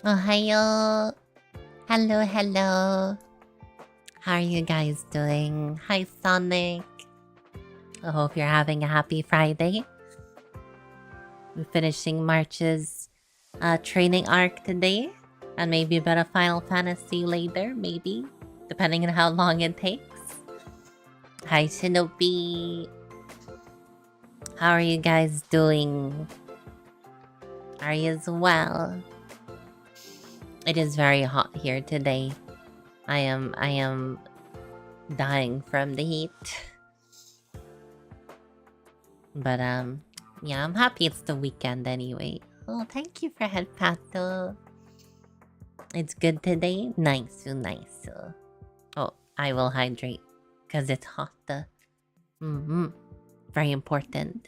Ohayo. Hello, hello. How are you guys doing? Hi, Sonic. I hope you're having a happy Friday. We're finishing March's training arc today. And maybe a bit of Final Fantasy later, maybe. Depending on how long it takes. Hi, Shinobi. How are you guys doing? Are you as well? It is very hot here today. I am dying from the heat. But yeah, I'm happy it's the weekend anyway. Oh, thank you for head pato. It's good today. Nice, nice. Oh, I will hydrate because it's hot. Very important.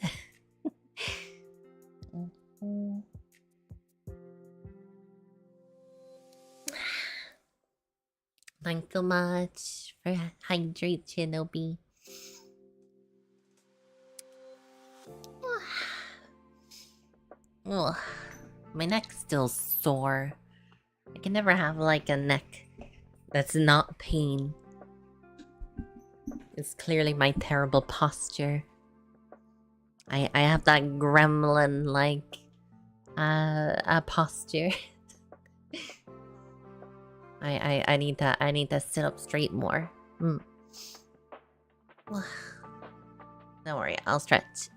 Thanks so much for hydrate, Shinobi. Ugh, my neck's still sore. I can never have like a neck that's not pain. It's clearly my terrible posture. I have that gremlin like posture. I need to sit up straight more. Don't worry, I'll stretch.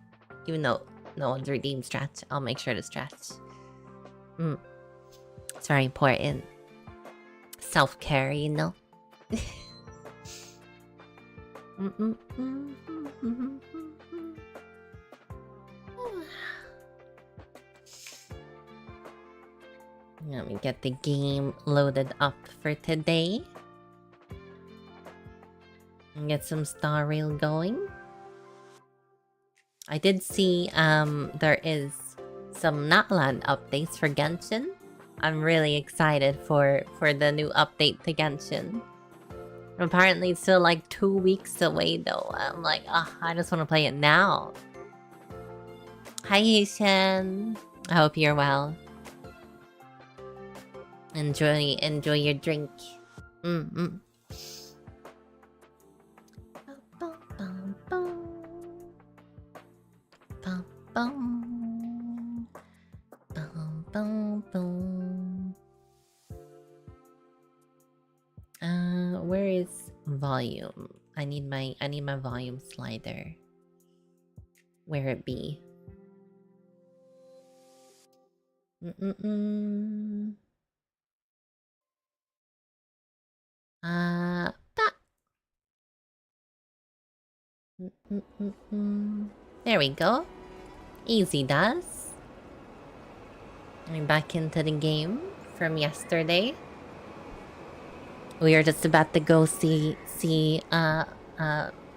Even though no one's redeemed stretch, I'll make sure to stretch. It's very important. Self-care, you know? Let me get the game loaded up for today. And get some Star Rail going. I did see there is some Natland updates for Genshin. I'm really excited for the new update to Genshin. Apparently it's still like 2 weeks away though. I'm like, I just want to play it now. Hi Yishan. I hope you're well. Enjoy your drink. Where is volume? I need my volume slider. Where it be? There we go. Easy does. I'm back into the game from yesterday. We are just about to go see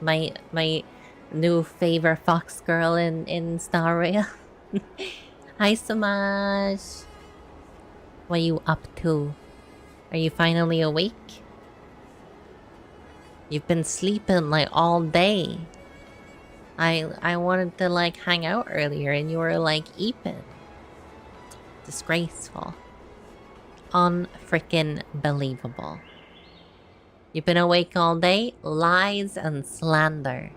my new favorite fox girl in Star Rail. Hi Samash. What are you up to? Are you finally awake? You've been sleeping like all day. I wanted to like hang out earlier and you were like eeping. Disgraceful. Unfreaking believable. You've been awake all day? Lies and slander.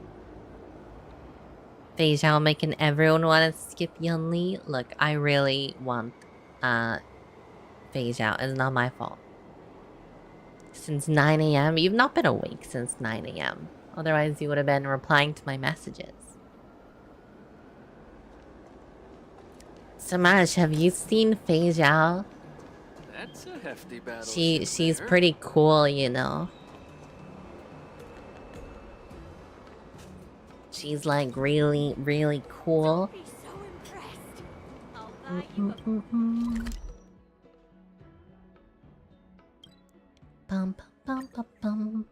Fei Zhao making everyone want to skip Yunli. Look, I really want Fei Zhao. It's not my fault. Since 9 AM? You've not been awake since 9 AM. Otherwise you would have been replying to my messages. Samash, have you seen Fei Zhao? That's a hefty battle. She's pretty cool, you know. She's like really, really cool. Don't be so impressed. I'll buy you Bum, bum, bum, bum.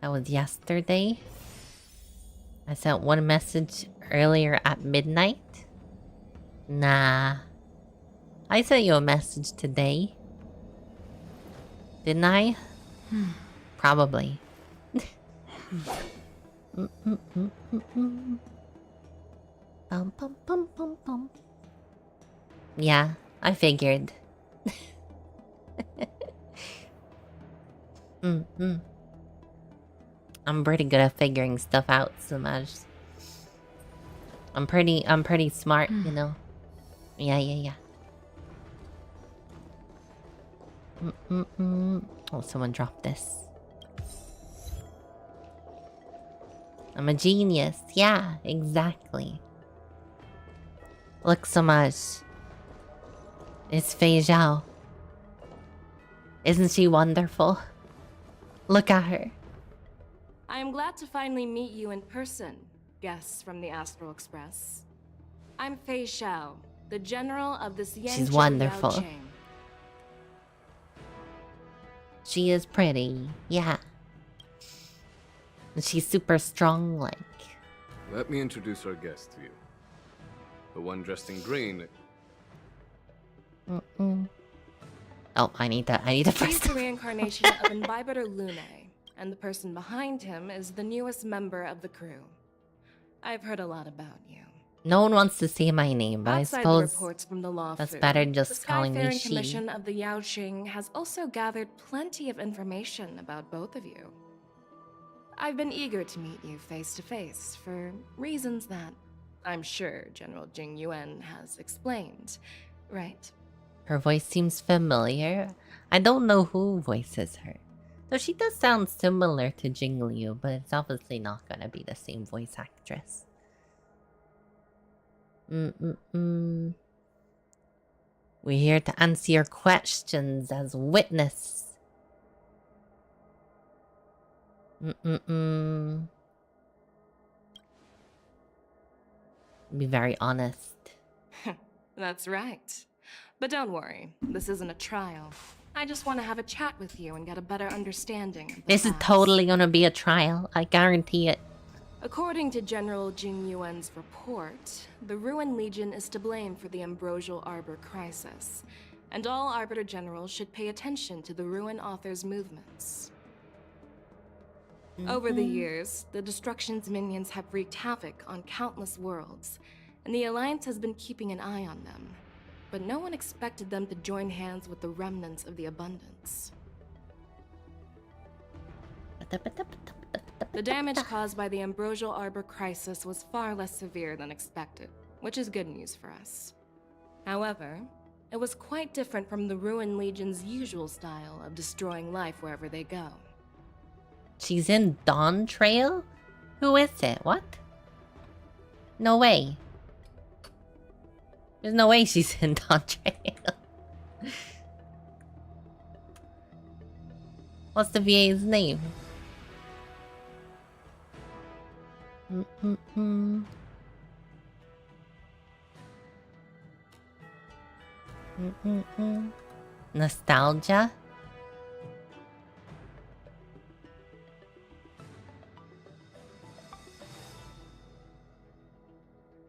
That was yesterday. I sent one message earlier at midnight. Nah. I sent you a message today. Didn't I? Probably. Bum, bum, bum, bum, bum. Yeah, I figured. Mm-hmm. I'm pretty good at figuring stuff out, Sumaj. I'm pretty smart, you know. Yeah. Oh, someone dropped this. I'm a genius. Yeah, exactly. Look, Sumaj. It's Fei Zhao. Isn't she wonderful? Look at her. I am glad to finally meet you in person, guests from the Astral Express. I'm Fei Zhao, the general of the She's wonderful. Yaocheng. She is pretty, yeah. And she's super strong, like. Let me introduce our guest to you. The one dressed in green. Oh, I need that. He's first. the reincarnation of Imbibitor Lune, and the person behind him is the newest member of the crew. I've heard a lot about you. No one wants to say my name, but Outside I the suppose reports from the law that's firm, better than just the calling me Skyfaring she. Commission of the Yaocheng has also gathered plenty of information about both of you. I've been eager to meet you face to face for reasons that I'm sure General Jing Yuan has explained, right? Her voice seems familiar. I don't know who voices her. Though she does sound similar to Jing Liu, but it's obviously not gonna be the same voice actress. We're here to answer your questions as witness. Be very honest. That's right. But don't worry, this isn't a trial. I just want to have a chat with you and get a better understanding of the This is facts. totally gonna be a trial. I guarantee it. According to General Jing Yuan's report, the Ruin Legion is to blame for the Ambrosial Arbor crisis, and all Arbiter Generals should pay attention to the Ruin Author's movements. Over the years, the Destruction's minions have wreaked havoc on countless worlds, and the Alliance has been keeping an eye on them. But no one expected them to join hands with the remnants of the Abundance. The damage caused by the Ambrosial Arbor crisis was far less severe than expected, which is good news for us. However, it was quite different from the Ruin Legion's usual style of destroying life wherever they go. She's in Dawn Trail? Who is it? What? No way. There's no way she's in Dawn Trail. What's the VA's name? Nostalgia?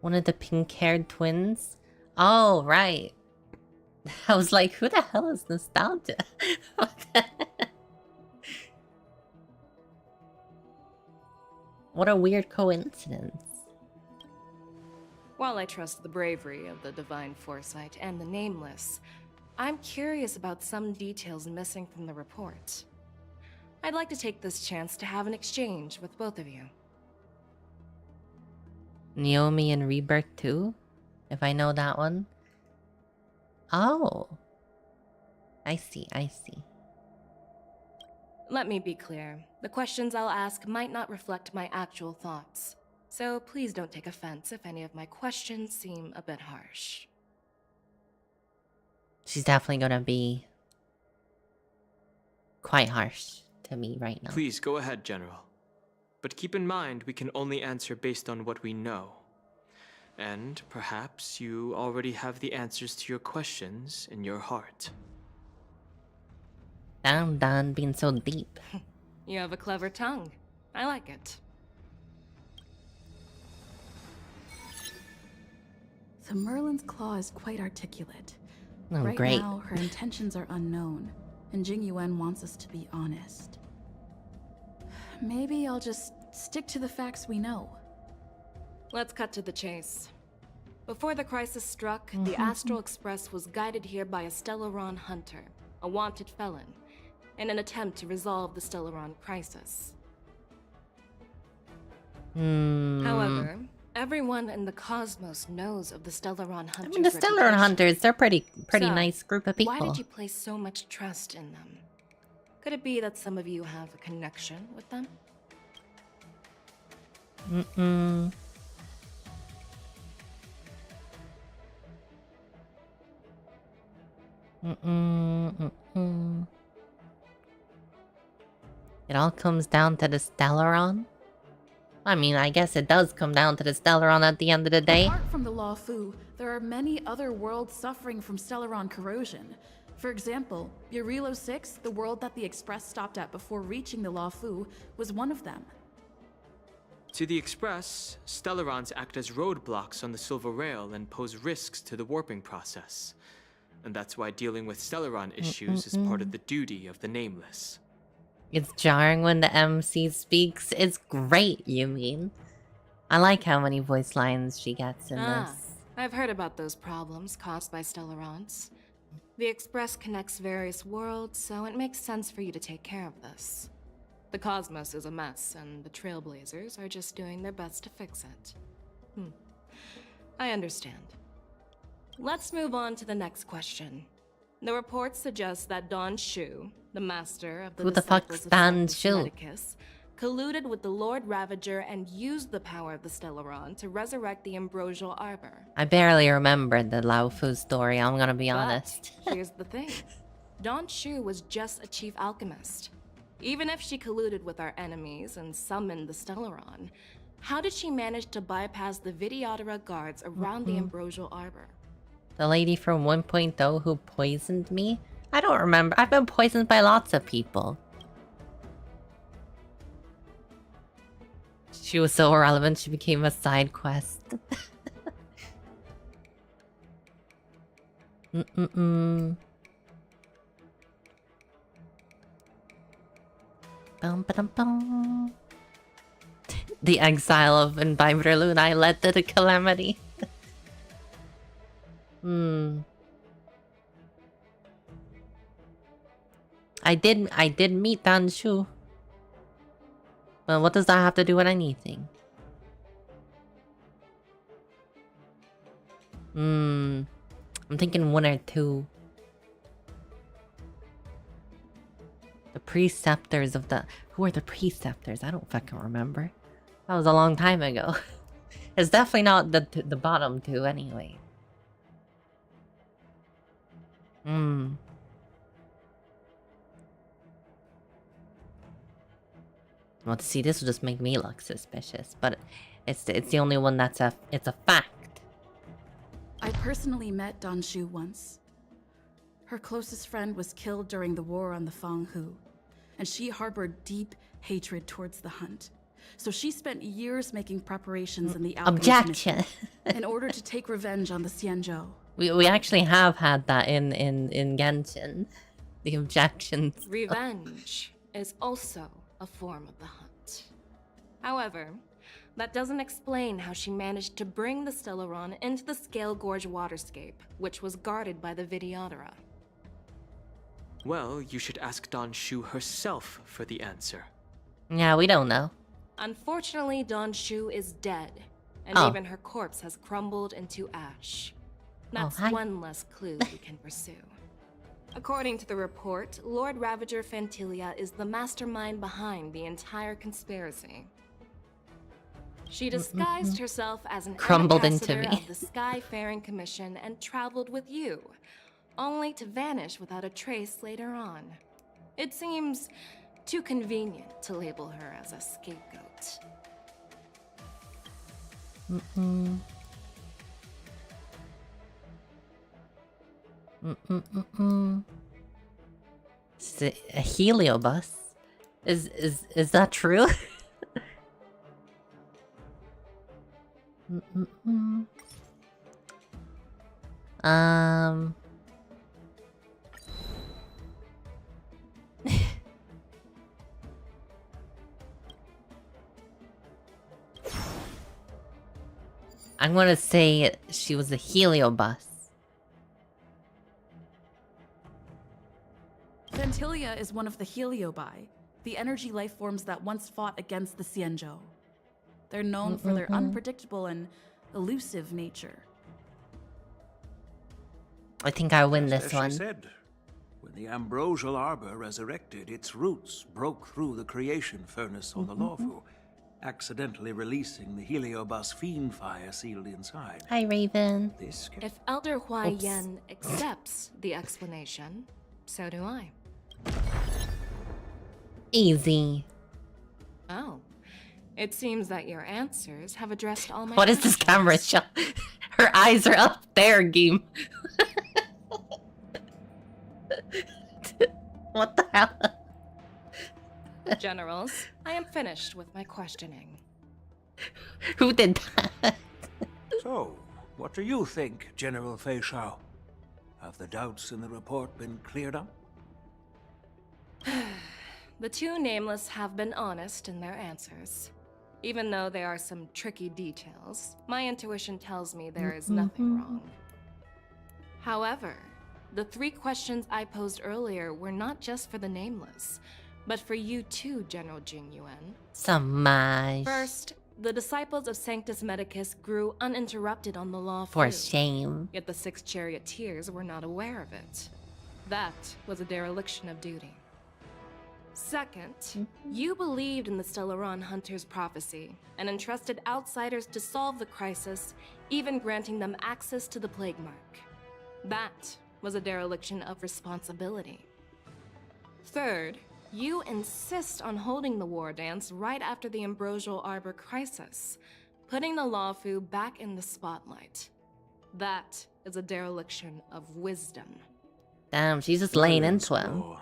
One of the pink-haired twins? Oh, right. I was like, who the hell is Nostalgia? What a weird coincidence. While I trust the bravery of the Divine Foresight and the Nameless, I'm curious about some details missing from the report. I'd like to take this chance to have an exchange with both of you. Naomi and Rebirth 2? If I know that one. Oh. I see. Let me be clear. The questions I'll ask might not reflect my actual thoughts. So please don't take offense if any of my questions seem a bit harsh. She's definitely gonna be quite harsh to me right now. Please go ahead, General. But keep in mind, we can only answer based on what we know. And perhaps you already have the answers to your questions in your heart. Damn, Dan, being so deep. You have a clever tongue. I like it. So Merlin's claw is quite articulate. Oh, Right great. now, her intentions are unknown, and Jing Yuan wants us to be honest. Maybe I'll just stick to the facts we know. Let's cut to the chase. Before the crisis struck, the Astral Express was guided here by a Stellaron hunter, a wanted felon. in an attempt to resolve the Stellaron crisis. However, everyone in the cosmos knows of the Stellaron I Hunters' mean, the Stellar reputation. Hunters, they're pretty So, nice group of people. Why did you place so much trust in them? Could it be that some of you have a connection with them? It all comes down to the Stellaron? I mean, I guess it does come down to the Stellaron at the end of the day. Apart from the Law Fu, there are many other worlds suffering from Stellaron corrosion. For example, Urilo 6, the world that the Express stopped at before reaching the Law Fu, was one of them. To the Express, Stellarons act as roadblocks on the Silver Rail and pose risks to the warping process. And that's why dealing with Stellaron issues is part of the duty of the Nameless. It's jarring when the MC speaks. It's great, you mean? I like how many voice lines she gets in this. I've heard about those problems caused by Stellarons. The Express connects various worlds, so it makes sense for you to take care of this. The cosmos is a mess, and the Trailblazers are just doing their best to fix it. I understand. Let's move on to the next question. The report suggests that Don Shu, the master of the Who the fuck's Disciples of Don Sanctus Shu? Medicus, colluded with the Lord Ravager and used the power of the Stellaron to resurrect the Ambrosial Arbor. I barely remembered the Lao Fu story, I'm gonna be honest. But here's the thing. Don Shu was just a chief alchemist. Even if she colluded with our enemies and summoned the Stellaron, how did she manage to bypass the Videodora guards around the Ambrosial Arbor? The lady from 1.0 who poisoned me? I don't remember. I've been poisoned by lots of people. She was so irrelevant, she became a side quest. Bum. The exile of Imbiber Lunai led to the calamity. I did meet Dan Shu. Well, what does that have to do with anything? I'm thinking 1 or 2. The preceptors of the... Who are the preceptors? I don't fucking remember. That was a long time ago. It's definitely not the bottom 2 anyway. Well, see, this will just make me look suspicious, but it's the only one that's it's a fact. I personally met Don Shu once. Her closest friend was killed during the war on the Fanghu, and she harbored deep hatred towards the Hunt. So she spent years making preparations in the Alchemist Objection. mission in order to take revenge on the Xianzhou. We actually have had that in Genshin. The objections. Revenge is also a form of the Hunt. However, that doesn't explain how she managed to bring the Stellaron into the Scale Gorge waterscape, which was guarded by the Videodora. Well, you should ask Don Shu herself for the answer. Yeah, we don't know. Unfortunately, Don Shu is dead, and even her corpse has crumbled into ash. That's hi. one less clue we can pursue. According to the report, Lord Ravager Fantilia is the mastermind behind the entire conspiracy. She disguised herself as an Crumbled into ambassador me. of the Skyfaring Commission and traveled with you, only to vanish without a trace later on. It seems too convenient to label her as a scapegoat. It's a heliobus. Is that true? I'm gonna say she was a heliobus. Fantilia is one of the Heliobi, the energy life forms that once fought against the Xianzhou. They're known for their unpredictable and elusive nature. I think I win Just this as one. she said, when the ambrosial arbor resurrected, its roots broke through the creation furnace on the Lawfu, accidentally releasing the Heliobus fiend fire sealed inside. Hi, Raven. This If Elder Hua Oops. Yen accepts the explanation, so do I. Easy. Oh. It seems that your answers have addressed all my What is this camera questions. shot? Her eyes are up there, game. What the hell? Generals, I am finished with my questioning. Who did that? So, what do you think, General Fei Shao? Have the doubts in the report been cleared up? The two nameless have been honest in their answers. Even though there are some tricky details, my intuition tells me there is nothing wrong. However, the 3 questions I posed earlier were not just for the nameless, but for you too, General Jing Yuan. Samash. First, the disciples of Sanctus Medicus grew uninterrupted on the law For free, shame. yet the 6 charioteers were not aware of it. That was a dereliction of duty. Second, you believed in the Stellaron Hunter's prophecy and entrusted outsiders to solve the crisis, even granting them access to the Plague Mark. That was a dereliction of responsibility. Third, you insist on holding the war dance right after the Ambrosial Arbor crisis, putting the Lawfu back in the spotlight. That is a dereliction of wisdom. Damn, she's just laying Well, into him. so,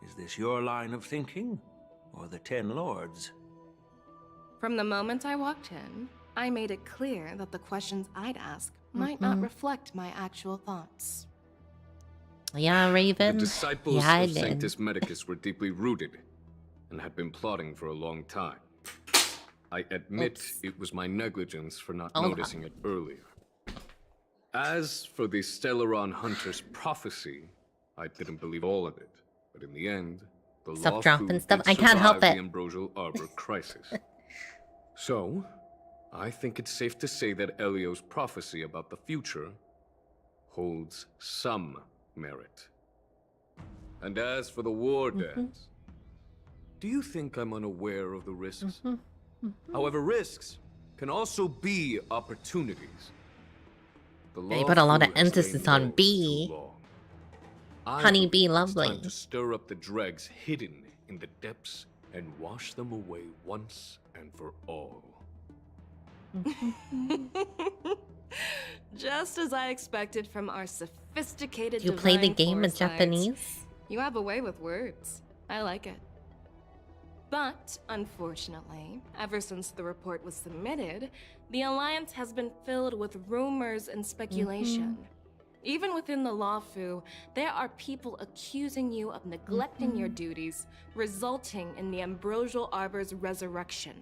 is this your line of thinking, or the Ten Lords? From the moment I walked in, I made it clear that the questions I'd ask might not reflect my actual thoughts. Yeah, The Raven. disciples Yeah, I of did. Sanctus Medicus were deeply rooted and had been plotting for a long time. I admit Oops. it was my negligence for not Hold on. noticing it earlier. As for the Stellaron Hunter's prophecy, I didn't believe all of it. But in the end, the Stop Law dropping Fu stuff. did I can't help survive it. the Ambrosial Arbor crisis. So, I think it's safe to say that Elio's prophecy about the future holds some merit. And as for the war dance, do you think I'm unaware of the risks? However, risks can also be opportunities. The Yeah, you put a lot Law of Fu has emphasis lain on low B. too long. I Honey bee believe it's lovely. time to stir up the dregs hidden in the depths and wash them away once and for all. Just as I expected from our sophisticated You play the divine game in foresights. Japanese? You have a way with words. I like it. But, unfortunately, ever since the report was submitted, the Alliance has been filled with rumors and speculation. Even within the Lawfu, there are people accusing you of neglecting your duties, resulting in the Ambrosial Arbor's resurrection.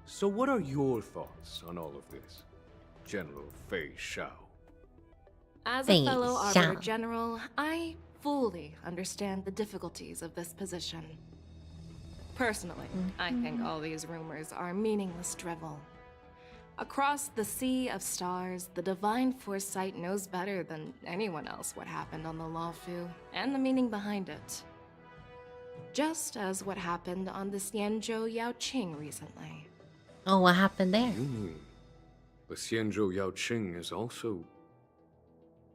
So what are your thoughts on all of this, General Fei Shao? As Fei a fellow Xiao. Arbiter General, I fully understand the difficulties of this position. Personally, I think all these rumors are meaningless drivel. Across the sea of stars, the divine foresight knows better than anyone else what happened on the Lawfu and the meaning behind it. Just as what happened on the Xianzhou Yaoqing recently. Oh, what happened there? You mean the Xianzhou Yaoqing is also...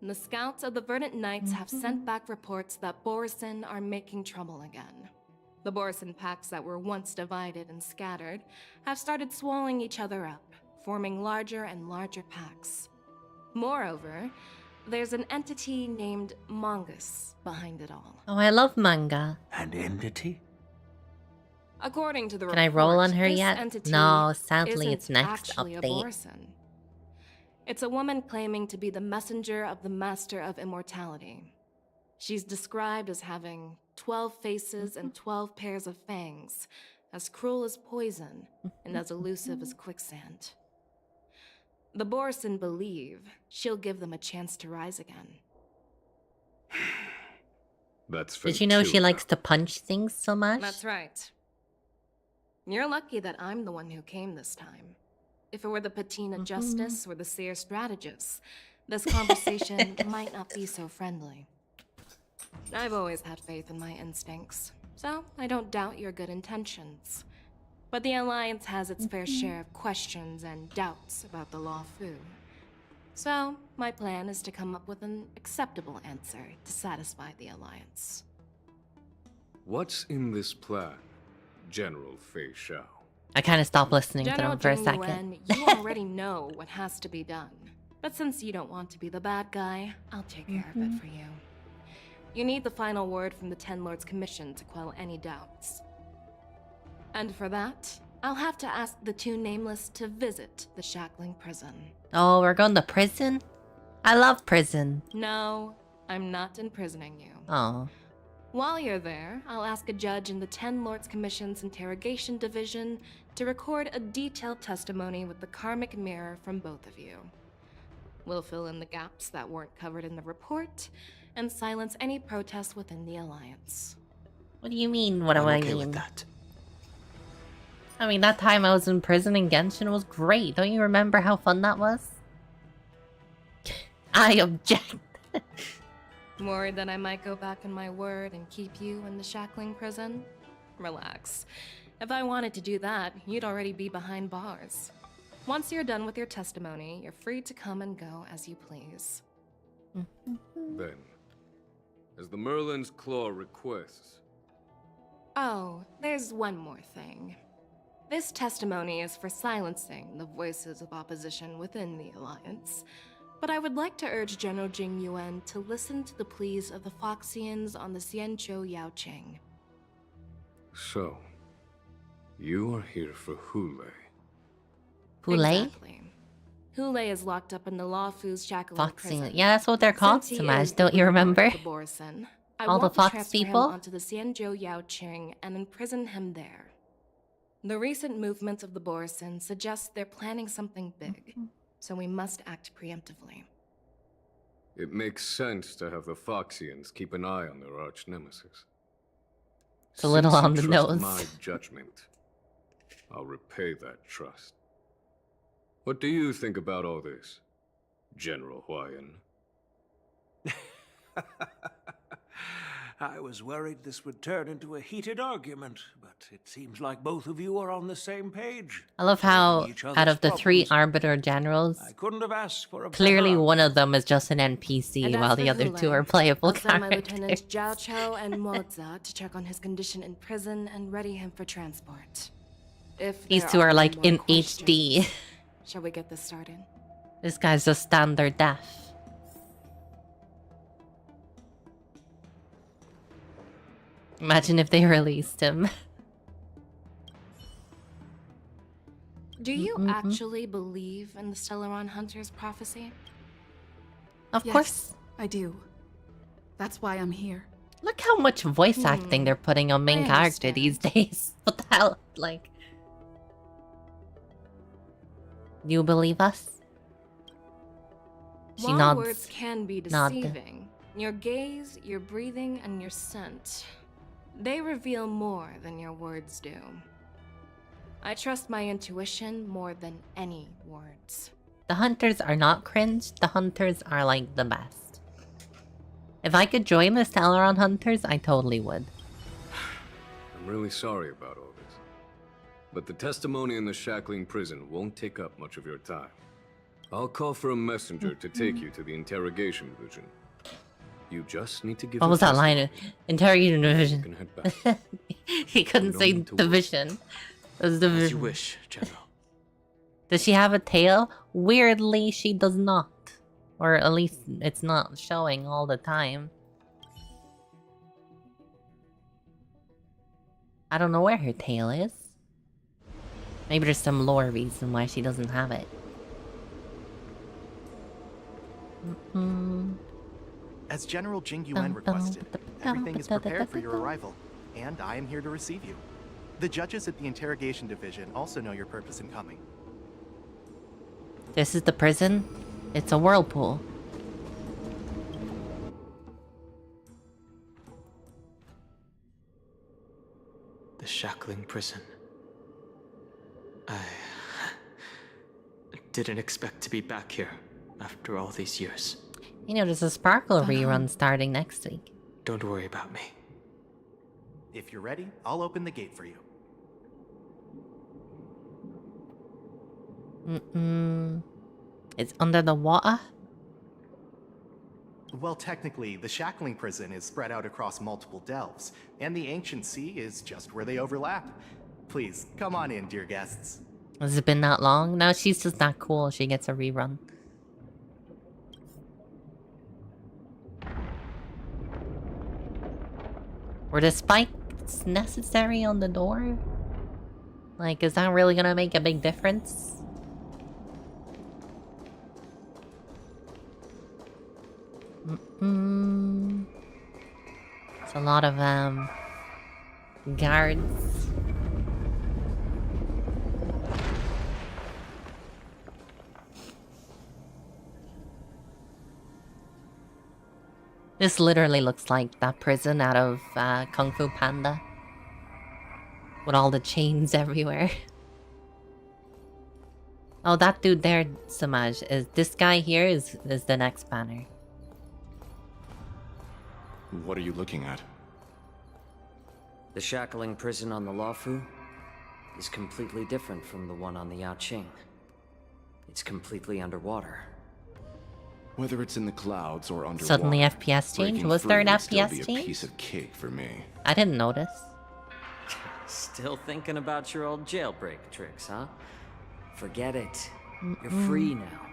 The scouts of the Verdant Knights have sent back reports that Borisin are making trouble again. The Borisin packs that were once divided and scattered have started swallowing each other up, forming larger and larger packs. Moreover, there's an entity named Mongus behind it all. Oh, I love manga. An entity? According to the Can I report, roll on her this yet? entity No, sadly, isn't it's next actually a update. Borisin. It's a woman claiming to be the messenger of the Master of Immortality. She's described as having 12 faces and 12 pairs of fangs, as cruel as poison and as elusive as quicksand. The Borisin believe she'll give them a chance to rise again. That's Did you know she Ventura. likes to punch things so much? That's right. You're lucky that I'm the one who came this time. If it were the Patina Justice or the Seer Strategist, this conversation might not be so friendly. I've always had faith in my instincts, so I don't doubt your good intentions. But the Alliance has its fair share of questions and doubts about the Law Fu. So, my plan is to come up with an acceptable answer to satisfy the Alliance. What's in this plan, General Fei Shao? I kind of stopped listening to General them for a Jing second. Yuan, you already know what has to be done. But since you don't want to be the bad guy, I'll take care of it for you. You need the final word from the Ten Lords Commission to quell any doubts. And for that, I'll have to ask the two Nameless to visit the Shackling Prison. Oh, we're going to prison? I love prison. No, I'm not imprisoning you. Oh. While you're there, I'll ask a judge in the Ten Lords Commission's Interrogation Division to record a detailed testimony with the karmic mirror from both of you. We'll fill in the gaps that weren't covered in the report, and silence any protests within the Alliance. What do you mean, what do I'm I okay mean? with that. I mean, that time I was in prison in Genshin was great. Don't you remember how fun that was? I object. Worried that I might go back on my word and keep you in the Shackling Prison? Relax. If I wanted to do that, you'd already be behind bars. Once you're done with your testimony, you're free to come and go as you please. Then, as the Merlin's Claw requests, Oh, there's one more thing. This testimony is for silencing the voices of opposition within the Alliance. But I would like to urge General Jing Yuan to listen to the pleas of the Foxians on the Xianzhou Yaoqing. so, you are here for Hule. Hule? Exactly. Hule is locked up in the Law Fu's Shackling Foxing. Prison. Yeah, that's what they're called, Since he Samash. is Don't the you leader of remember? the Borson, I All the want to Fox transfer him people? onto the Xianzhou Yaoqing and imprison him there. The recent movements of the Borson suggest they're planning something big, so we must act preemptively. It makes sense to have the Foxians keep an eye on their arch-nemesis. It's a little Since you on the trust nose. my judgment, I'll repay that trust. What do you think about all this, General Huayan? I was worried this would turn into a heated argument, but it seems like both of you are on the same page. I love how, Each other's out of the three problems. Arbiter Generals, I couldn't have asked for a clearly better one of them is just an NPC, And as while for the other Hule, two are playable I'll send my characters. lieutenants Zhao Chou and Moza to check on his condition in prison and ready him for transport. If These there two are no like more in questions, HD. Shall we get this started? This guy's just standard def. Imagine if they released him. Do you actually believe in the Stellaron Hunter's prophecy? Of Yes, course. I do. That's why I'm here. Look how much voice acting they're putting on main I character understand. these days. What the hell? Like... You believe us? She While nods. words can be Nod. deceiving, your gaze, your breathing, and your scent, they reveal more than your words do. I trust my intuition more than any words. The hunters are not cringe. The hunters are like the best. If I could join the Stellaron Hunters, I totally would. I'm really sorry about all this. But the testimony in the Shackling prison won't take up much of your time. I'll call for a messenger to take you to the interrogation division. You just need to give What a was that line? testimony. Interrogation You division. can head back. He couldn't No say need to worry. division. It was As you division. wish, General. Does she have a tail? Weirdly, she does not. Or at least it's not showing all the time. I don't know where her tail is. Maybe there's some lore reason why she doesn't have it. As General Jing Yuan requested, everything is prepared for your arrival, and I am here to receive you. The judges at the interrogation division also know your purpose in coming. This is the prison. It's a whirlpool. shackling prison. I didn't expect to be back here after all these years. You know, there's a Sparkle rerun starting next week. Don't worry about me. If you're ready, I'll open the gate for you. It's under the water? Well, technically, the shackling prison is spread out across multiple delves, and the ancient sea is just where they overlap. Please, come on in, dear guests. Has it been that long? No, she's just not cool. She gets a rerun. Were the spikes necessary on the door? Like, is that really gonna make a big difference? It's a lot of, guards. This literally looks like that prison out of Kung Fu Panda. With all the chains everywhere. Oh, that dude there, Samaj, is this guy here is the next banner. What are you looking at? The shackling prison on the Luofu is completely different from the one on the Yaoqing. It's completely underwater. Whether it's in the clouds or underwater, Suddenly FPS change? Was there an FPS be a change? piece of cake for me. I didn't notice. Still thinking about your old jailbreak tricks, huh? Forget it. You're free now.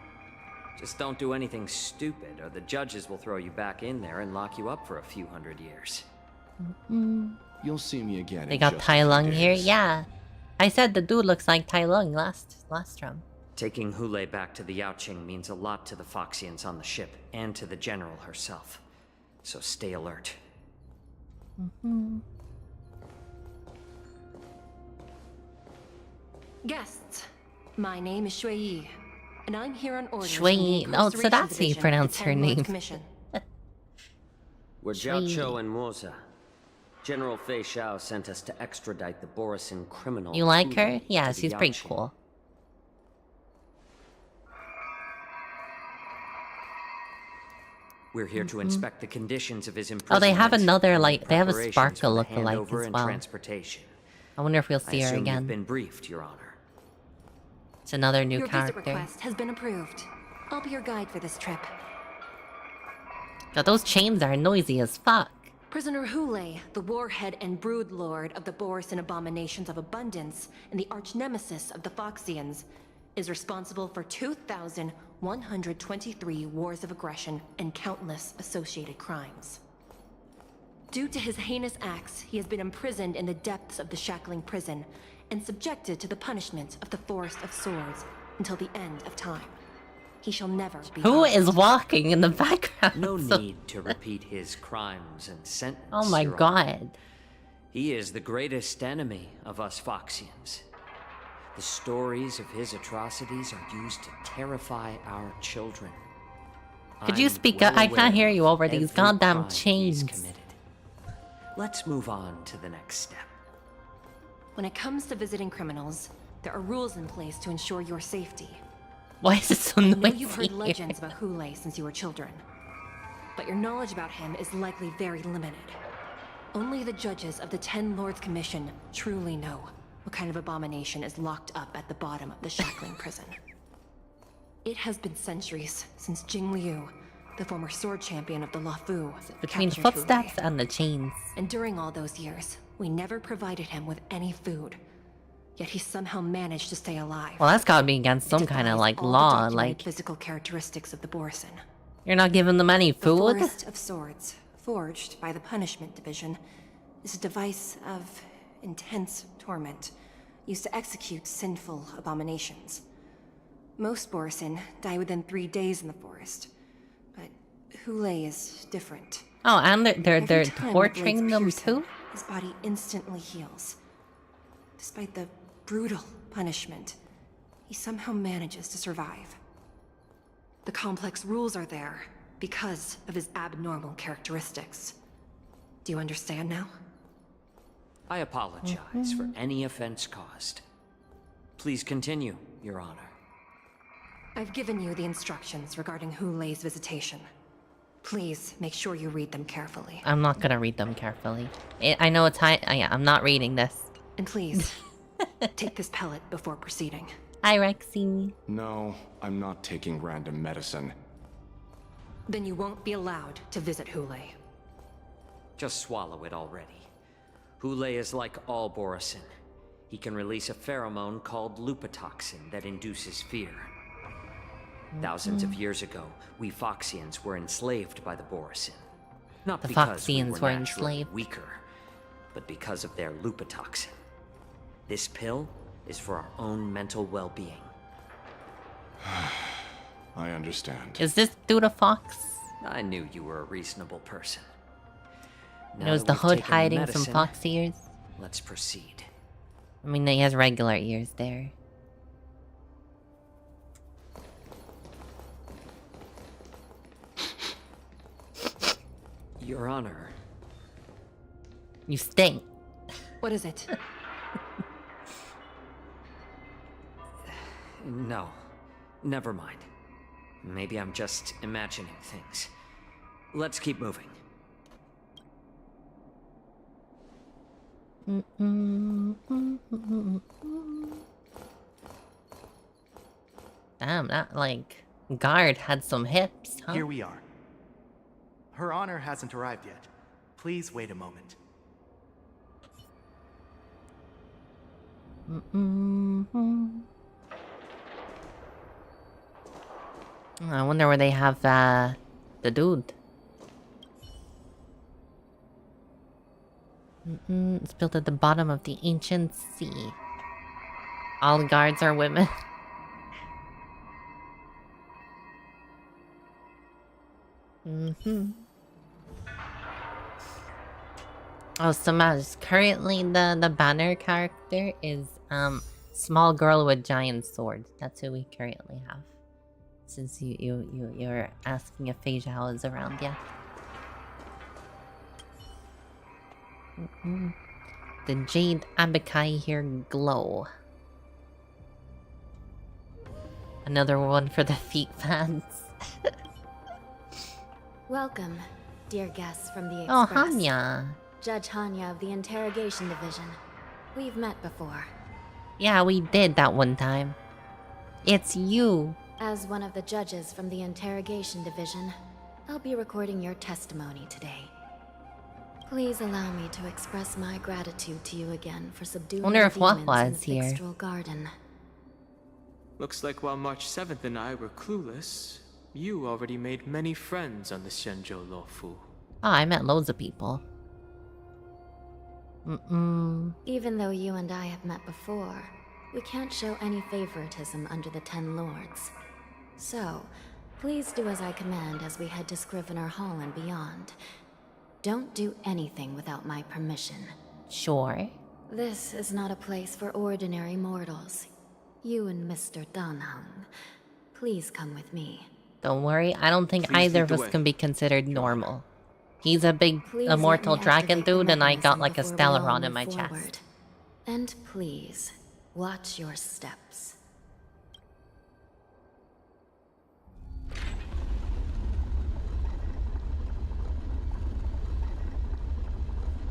Just don't do anything stupid, or the judges will throw you back in there and lock you up for a few hundred years. You'll see me again. They in got just a Tai few Lung here? days. Yeah. I said the dude looks like Tai Lung last round. Taking Hule back to the Yaoqing means a lot to the Foxians on the ship, and to the General herself. So stay alert. Guests, my name is Shui Yi, and I'm here on orders Shui from the Yi. Oh, so Incarceration that's how you Division pronounce of the her Ten Lords name. Commission. We're Shui. Jiaoqiu and Moza. General Fei Xiao sent us to extradite the Borisin criminal. You like her? Hule Yeah, to the she's pretty Yaoqing. cool. We're here to inspect the conditions of his Oh, imprisonment. they have another, and like, they have a preparations Sparkle for the look-alike handover as and well. transportation. I wonder if we'll I see her assume again. you've been briefed, Your Honor. It's another new Your character. visit request has been approved. I'll be your guide for this trip. God, those chains are noisy as fuck. Prisoner Hule, the warhead and brood lord of the Borisin abominations of abundance and the arch nemesis of the Foxians, is responsible for 2,123 wars of aggression and countless associated crimes. Due to his heinous acts, he has been imprisoned in the depths of the shackling prison and subjected to the punishment of the Forest of Swords until the end of time. He shall never be Who harmed. is walking in the background? No need to repeat his crimes and sentence. Oh my Your Honor. god. He is the greatest enemy of us Foxians. The stories of his atrocities are used to terrify our children. Could you I'm speak well up? I aware can't hear you over of these every goddamn crime chains. he's committed. Let's move on to the next step. When it comes to visiting criminals, there are rules in place to ensure your safety. Why is it so I know noisy you've heard here? legends about Hule since you were children, but your knowledge about him is likely very limited. Only the judges of the Ten Lords Commission truly know what kind of abomination is locked up at the bottom of the shackling prison. It has been centuries since Jing Liu, the former sword champion of the Luofu, Between captured footsteps Hule. and the chains. And during all those years, we never provided him with any food. Yet he somehow managed to stay alive. Well, that's gotta be against some It kind of defies like all the law. documented Like, physical characteristics of the Borisin. you're not giving them any The food? Forest of Swords, forged by the Punishment Division, is a device of intense torment, used to execute sinful abominations. Most Borisin die within 3 days in the forest, but Hule is different. Oh, and they're Every time the torturing blades them pierce him, too? his body instantly heals. Despite the brutal punishment, he somehow manages to survive. The complex rules are there because of his abnormal characteristics. Do you understand now? I apologize for any offense caused. Please continue, Your Honor. I've given you the instructions regarding Hulei's visitation. Please make sure you read them carefully. I'm not gonna read them carefully. I know it's high. I'm not reading this. And please, take this pellet before proceeding. Hi, Rexy. No, I'm not taking random medicine. Then you won't be allowed to visit Hulei. Just swallow it already. Hulei is like all Borisin. He can release a pheromone called lupatoxin that induces fear. Thousands of years ago, we Foxians were enslaved by the Borisin. Not The because we Foxians were were naturally enslaved. weaker, but because of their lupatoxin. This pill is for our own mental well-being. I understand. Is this dude a fox? I knew you were a reasonable person. Now Knows that the we've hood taken hiding medicine, some fox ears? let's proceed. I mean, he has regular ears there. Your Honor. You stink. What is it? No. Never mind. Maybe I'm just imagining things. Let's keep moving. Damn, that, like, guard had some hips, huh? Here we are. Her Honor hasn't arrived yet. Please wait a moment. I wonder where they have, the dude. It's built at the bottom of the ancient sea. All guards are women. Oh, Samaj, currently the banner character is small girl with giant sword. That's who we currently have. Since you're asking if Phasia is around yet. The Jade Abakai here glow. Another one for the feet fans. Welcome, dear guests from the Oh, Express. Hanya. Judge Hanya of the Interrogation Division. We've met before. Yeah, we did that one time. It's you. As one of the judges from the Interrogation Division, I'll be recording your testimony today. Please allow me to express my gratitude to you again for subduing Wonder the if demons Wawa in is the here. Fixstral Garden. Looks like while March 7th and I were clueless, you already made many friends on the Shenzhou Luofu. Oh, I met loads of people. Even though you and I have met before, we can't show any favoritism under the Ten Lords. So, please do as I command as we head to Scrivener Hall and beyond. Don't do anything without my permission. Sure. This is not a place for ordinary mortals. You and Mr. Danhang, please come with me. Don't worry, I don't think Please either lead of the us way. can be considered normal. He's a big Please immortal let me dragon activate the dude, and I got mechanism like a before we all Stellaron in move my forward. chest. And please, watch your steps.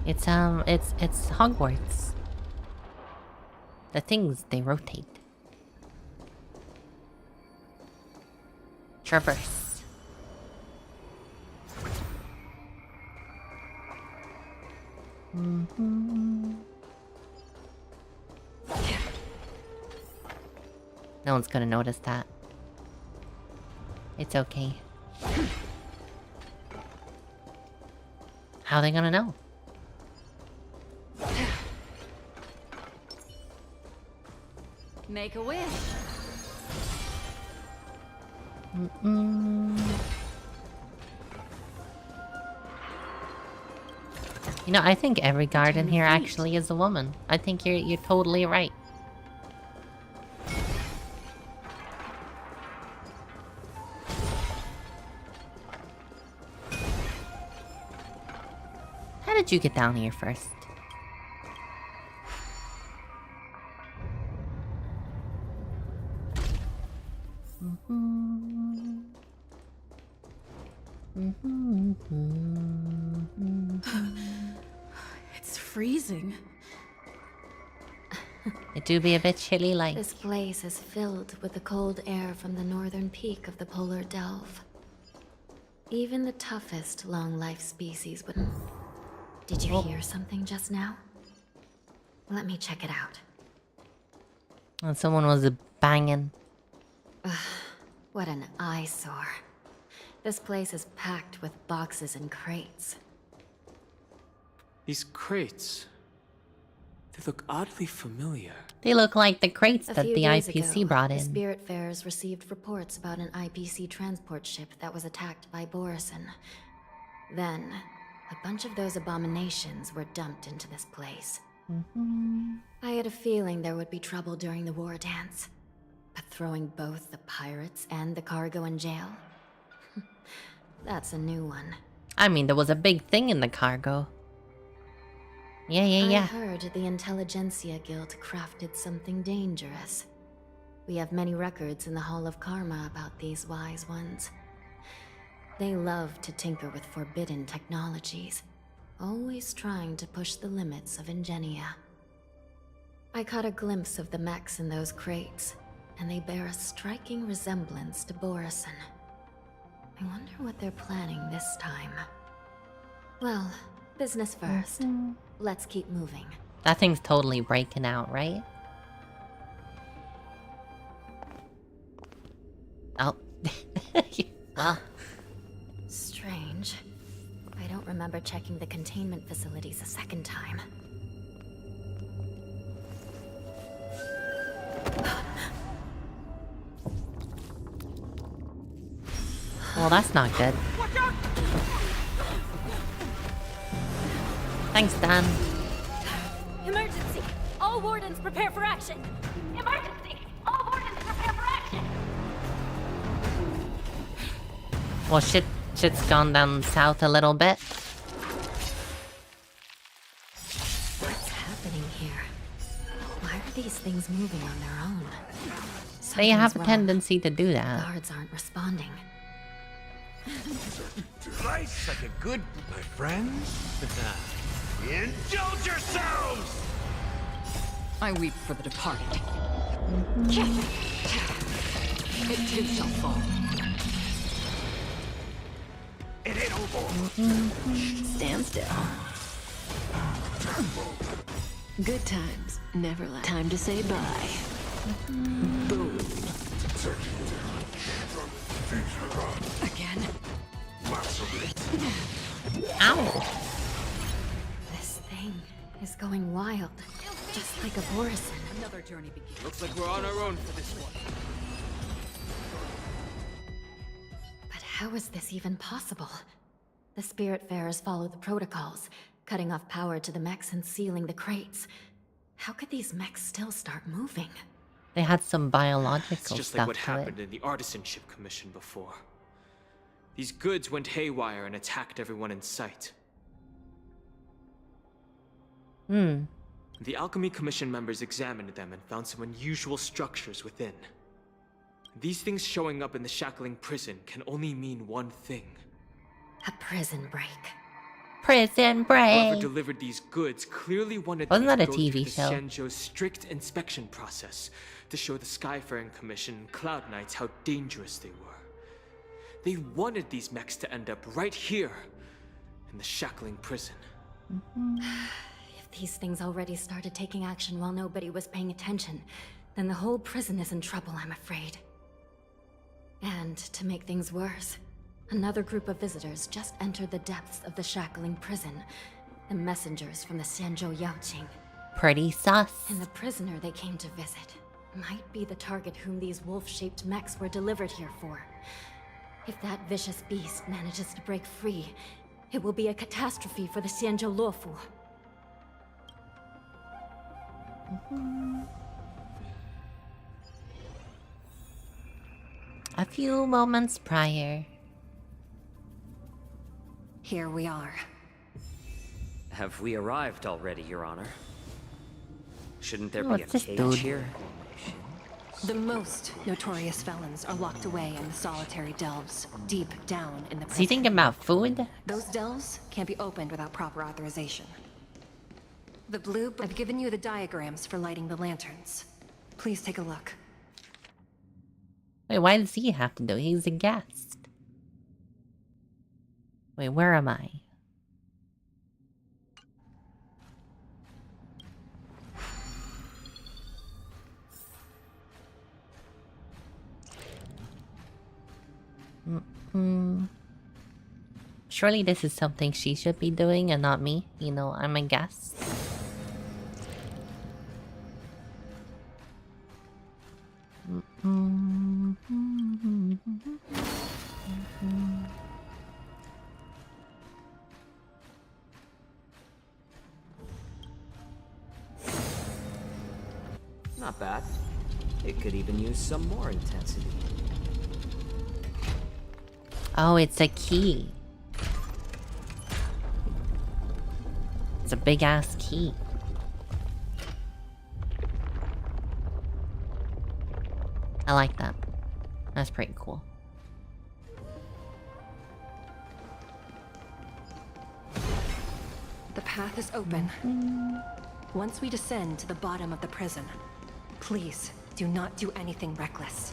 It's Hogwarts. The things, they rotate. Traverse. No one's gonna notice that. It's okay. How are they gonna know? Make a wish. You know, I think every guard in here actually is a woman. I think you're totally right. How did you get down here first? It's freezing. It do be a bit chilly, like. This place is filled with the cold air from the northern peak of the polar delve. Even the toughest long-life species wouldn't... Did you hear something just now? Let me check it out. And someone was banging. What an eyesore. This place is packed with boxes and crates. These crates... they look oddly familiar. They look like the crates that the days IPC ago, brought the in. Spiritfarers received reports about an IPC transport ship that was attacked by Borison. Then, a bunch of those abominations were dumped into this place. I had a feeling there would be trouble during the war dance. But throwing both the pirates and the cargo in jail? That's a new one. I mean, there was a big thing in the cargo. Yeah. I heard the Intelligentsia Guild crafted something dangerous. We have many records in the Hall of Karma about these wise ones. They love to tinker with forbidden technologies, always trying to push the limits of Ingenia. I caught a glimpse of the mechs in those crates, and they bear a striking resemblance to Borison. I wonder what they're planning this time. Well, business first. Let's keep moving. That thing's totally breaking out, right? Oh. Well. Strange. I don't remember checking the containment facilities a second time. Well, that's not good. Thanks, Dan. Emergency! All wardens prepare for action! Emergency! All wardens prepare for action! Well, shit's gone down south a little bit. What's happening here? Why are these things moving on their own? They have a Something's wrong. tendency to do that. Guards aren't responding. Life's like a good, my friends. Indulge yourselves! I weep for the departed. It too shall fall. It ain't over. Stand still. Good times never last. Time to say bye. Boom. Again. Ow! This thing is going wild, just like a Borison. Another journey begins. Looks like we're on our own for this one. But how is this even possible? The Spiritfarers follow the protocols, cutting off power to the mechs and sealing the crates. How could these mechs still start moving? They had some biological It's just stuff like what to happened it. in the Artisanship Commission before. These goods went haywire and attacked everyone in sight. The Alchemy Commission members examined them and found some unusual structures within. These things showing up in the Shackling prison can only mean one thing. A prison break. Prison Whoever break! delivered these goods clearly wanted Wasn't them that to a go TV through the show? Xianzhou's strict inspection process to show the Skyfaring Commission and Cloud Knights how dangerous they were. They wanted these mechs to end up right here, in the Shackling prison. If these things already started taking action while nobody was paying attention, then the whole prison is in trouble, I'm afraid. And to make things worse, another group of visitors just entered the depths of the Shackling prison. The messengers from the Xianzhou Yaoqing. Pretty sus. And the prisoner they came to visit might be the target whom these wolf-shaped mechs were delivered here for. If that vicious beast manages to break free, it will be a catastrophe for the Xianzhou Luofu. A few moments prior. Here we are. Have we arrived already, Your Honor? Shouldn't there Oh, be a it's this cage dude. here? The most notorious felons are locked away in the solitary delves, deep down in the Is he prison. thinking about food? Those delves can't be opened without proper authorization. The blue... I've given you the diagrams for lighting the lanterns. Please take a look. Wait, why does he have to do it? He's a guest. Wait, where am I? Surely this is something she should be doing and not me. You know, I'm a guest. Not bad. It could even use some more intensity. Oh, it's a key. It's a big ass key. I like that. That's pretty cool. The path is open. Once we descend to the bottom of the prison, please do not do anything reckless.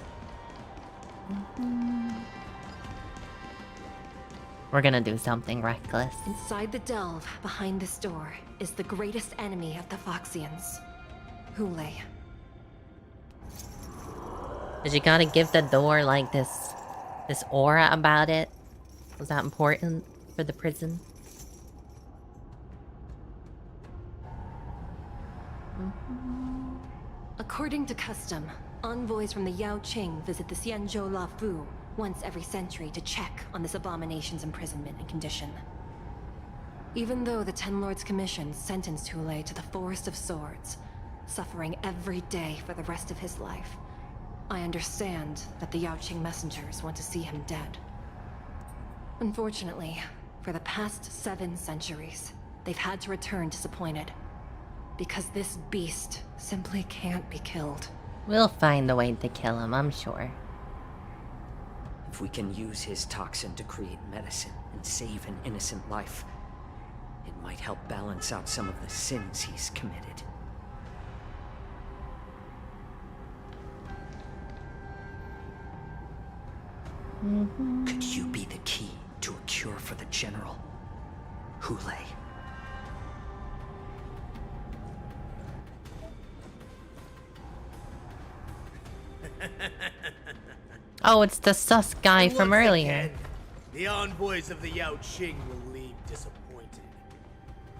We're gonna do something reckless. Inside the delve, behind this door, is the greatest enemy of the Foxians, Hule. Did you gotta give the door like this aura about it? Was that important for the prison? According to custom, envoys from the Yao Qing visit the Xianzhou La Fu once every century to check on this abomination's imprisonment and condition. Even though the Ten Lords Commission sentenced Hule to the Forest of Swords, suffering every day for the rest of his life, I understand that the Yao Qing messengers want to see him dead. Unfortunately, for the past 7 centuries, they've had to return disappointed. Because this beast simply can't be killed. We'll find a way to kill him, I'm sure. If we can use his toxin to create medicine and save an innocent life, it might help balance out some of the sins he's committed. Could you be the key to a cure for the General? Hule. Oh, it's the sus guy from earlier. Again, the envoys of the Yao Qing will leave disappointed.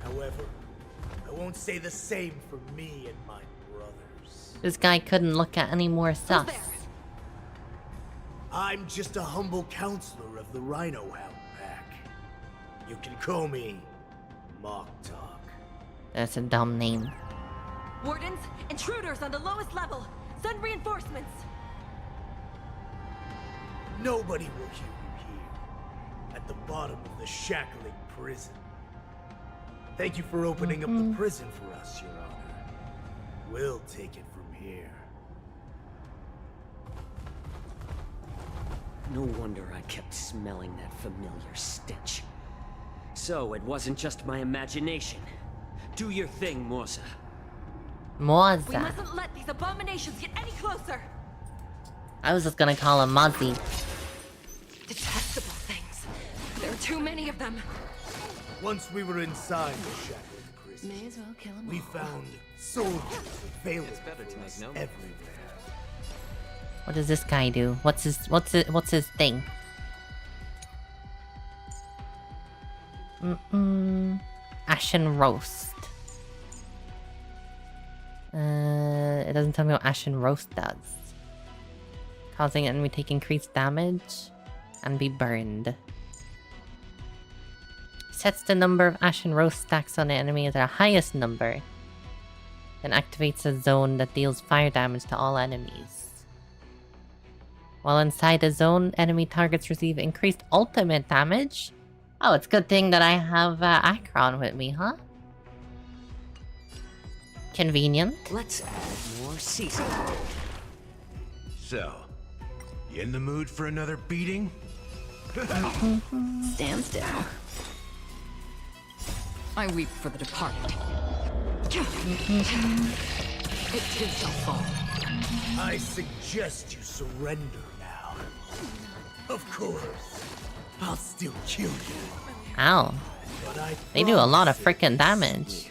However, I won't say the same for me and my brothers. This guy couldn't look at any more sus. I'm just a humble counselor of the Rhino Hound Pack. You can call me Mock Talk. That's a dumb name. Wardens, intruders on the lowest level! Send reinforcements! Nobody will hear you here, at the bottom of the shackling prison. Thank you for opening up the prison for us, Your Honor. We'll take it from here. No wonder I kept smelling that familiar stench. So it wasn't just my imagination. Do your thing, Morza. We Morza. mustn't let these abominations get any closer! I was just gonna call him Muzzy. Detestable things. There are too many of them. Once we were inside the shackling prison, May as well kill 'em we all. found soldiers available better to for make us no everywhere. What does this guy do? What's his thing? Ashen roast. It doesn't tell me what ashen roast does. Causing enemy take increased damage and be burned. Sets the number of ashen roast stacks on the enemy at their highest number. Then activates a zone that deals fire damage to all enemies. While inside the zone, enemy targets receive increased ultimate damage. Oh, it's a good thing that I have Akron with me, huh? Convenient. Let's add more seasoning. So, you in the mood for another beating? Stand still. I weep for the departed. It too shall fall. I suggest you surrender now. Of course, I'll still kill you. Ow. But I They do a lot of promise freaking damage.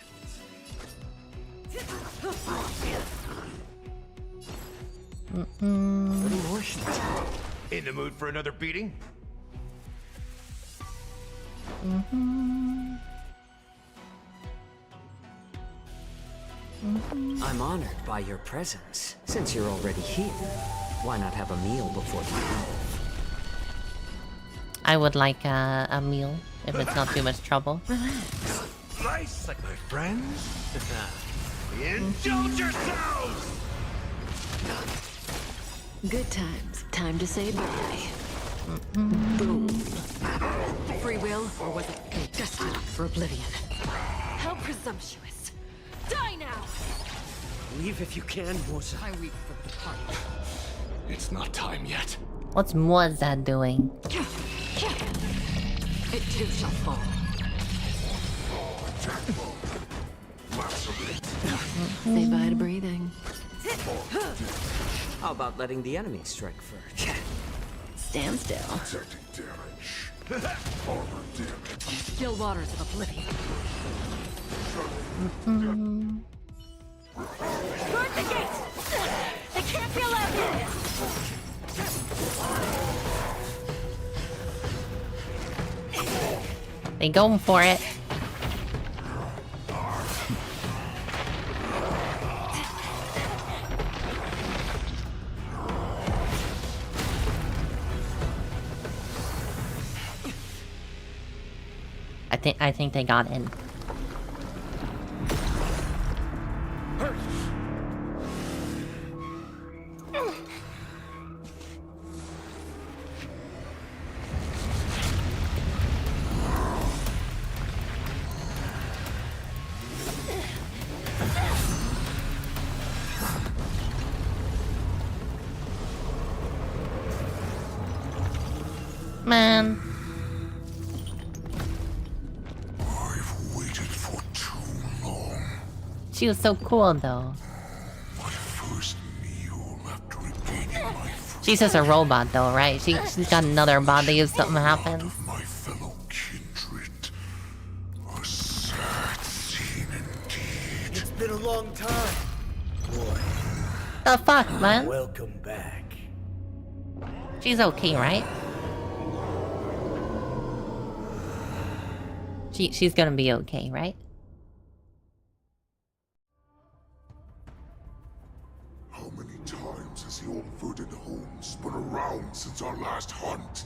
In the mood for another beating? I'm honored by your presence. Since you're already here, why not have a meal before you leave? I would like a meal if it's not too much trouble. Nice, like my friends. Indulge yourselves! Good times. Time to say bye. Boom. Free will, or was it fate destined for oblivion? How presumptuous. Die now! Leave if you can, Moza. I weep for the departed. It's not time yet. What's Moza doing? It too shall fall. Say bye to breathing. How about letting the enemy strike first? Stand still. Protecting damage. Armor damage. Still waters of oblivion. Guard the gate! They can't be allowed in! They going for it. I think they got in. Man. I've waited for too long. She was so cool though. My first meal after regaining my freedom. She's just a robot though, right? She's got another body if something happens. My fellow kindred. A sad scene indeed. It's been a long time. Boy, The fuck, man? welcome back. She's okay, right? She's gonna be okay, right? How many times has the old verdant home spun around since our last hunt?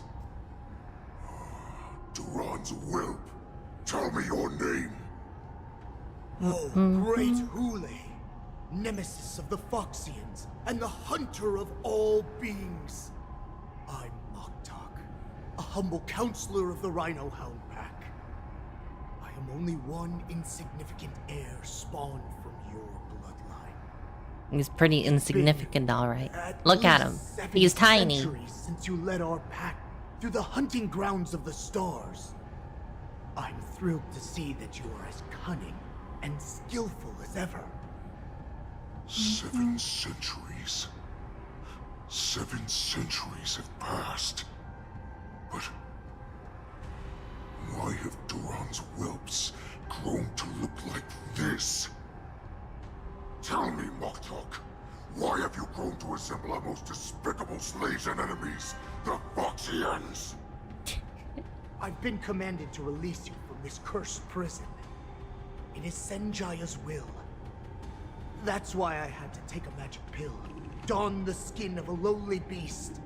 Duran's whelp. Tell me your name. Oh, great Hule, nemesis of the Foxians, and the hunter of all beings. I'm Moktok, a humble counselor of the Rhino Hound Pack. I am only one insignificant heir spawned from your bloodline. He's pretty insignificant, alright. Look at him. He's tiny. Since you led our pack through the hunting grounds of the stars. I'm thrilled to see that you are as cunning and skillful as ever. 7 centuries. 7 centuries have passed. But why have Duran's whelps grown to look like this? Tell me, Moktok, why have you grown to resemble our most despicable slaves and enemies, the Foxians? I've been commanded to release you from this cursed prison. It is Senjaya's will. That's why I had to take a magic pill, don the skin of a lowly beast,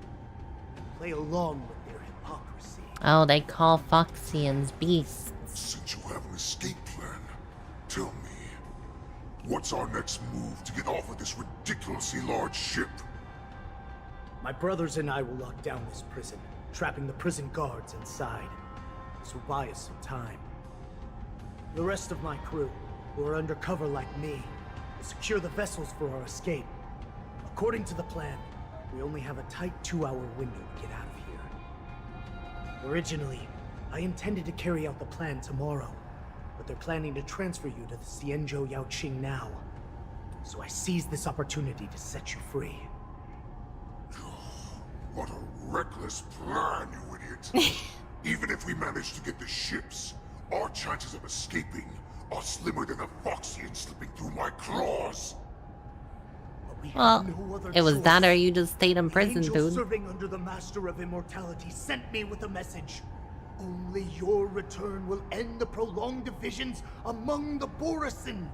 and play along with their hypocrisy. Oh, they call Foxians beasts. Since you have an escape plan, tell me, what's our next move to get off of this ridiculously large ship? My brothers and I will lock down this prison, trapping the prison guards inside. This will buy us some time. The rest of my crew, who are undercover like me, will secure the vessels for our escape. According to the plan, We only have a tight 2-hour window to get out of here. Originally, I intended to carry out the plan tomorrow, but they're planning to transfer you to the Xianzhou Yaoqing now. So I seized this opportunity to set you free. What a reckless plan, you idiot. Even if we manage to get the ships, our chances of escaping are slimmer than a Foxian slipping through my claws. Well, it was that or you just stayed in prison, Angel dude. serving under the Master of Immortality sent me with a message. Only your return will end the prolonged divisions among the Borisin.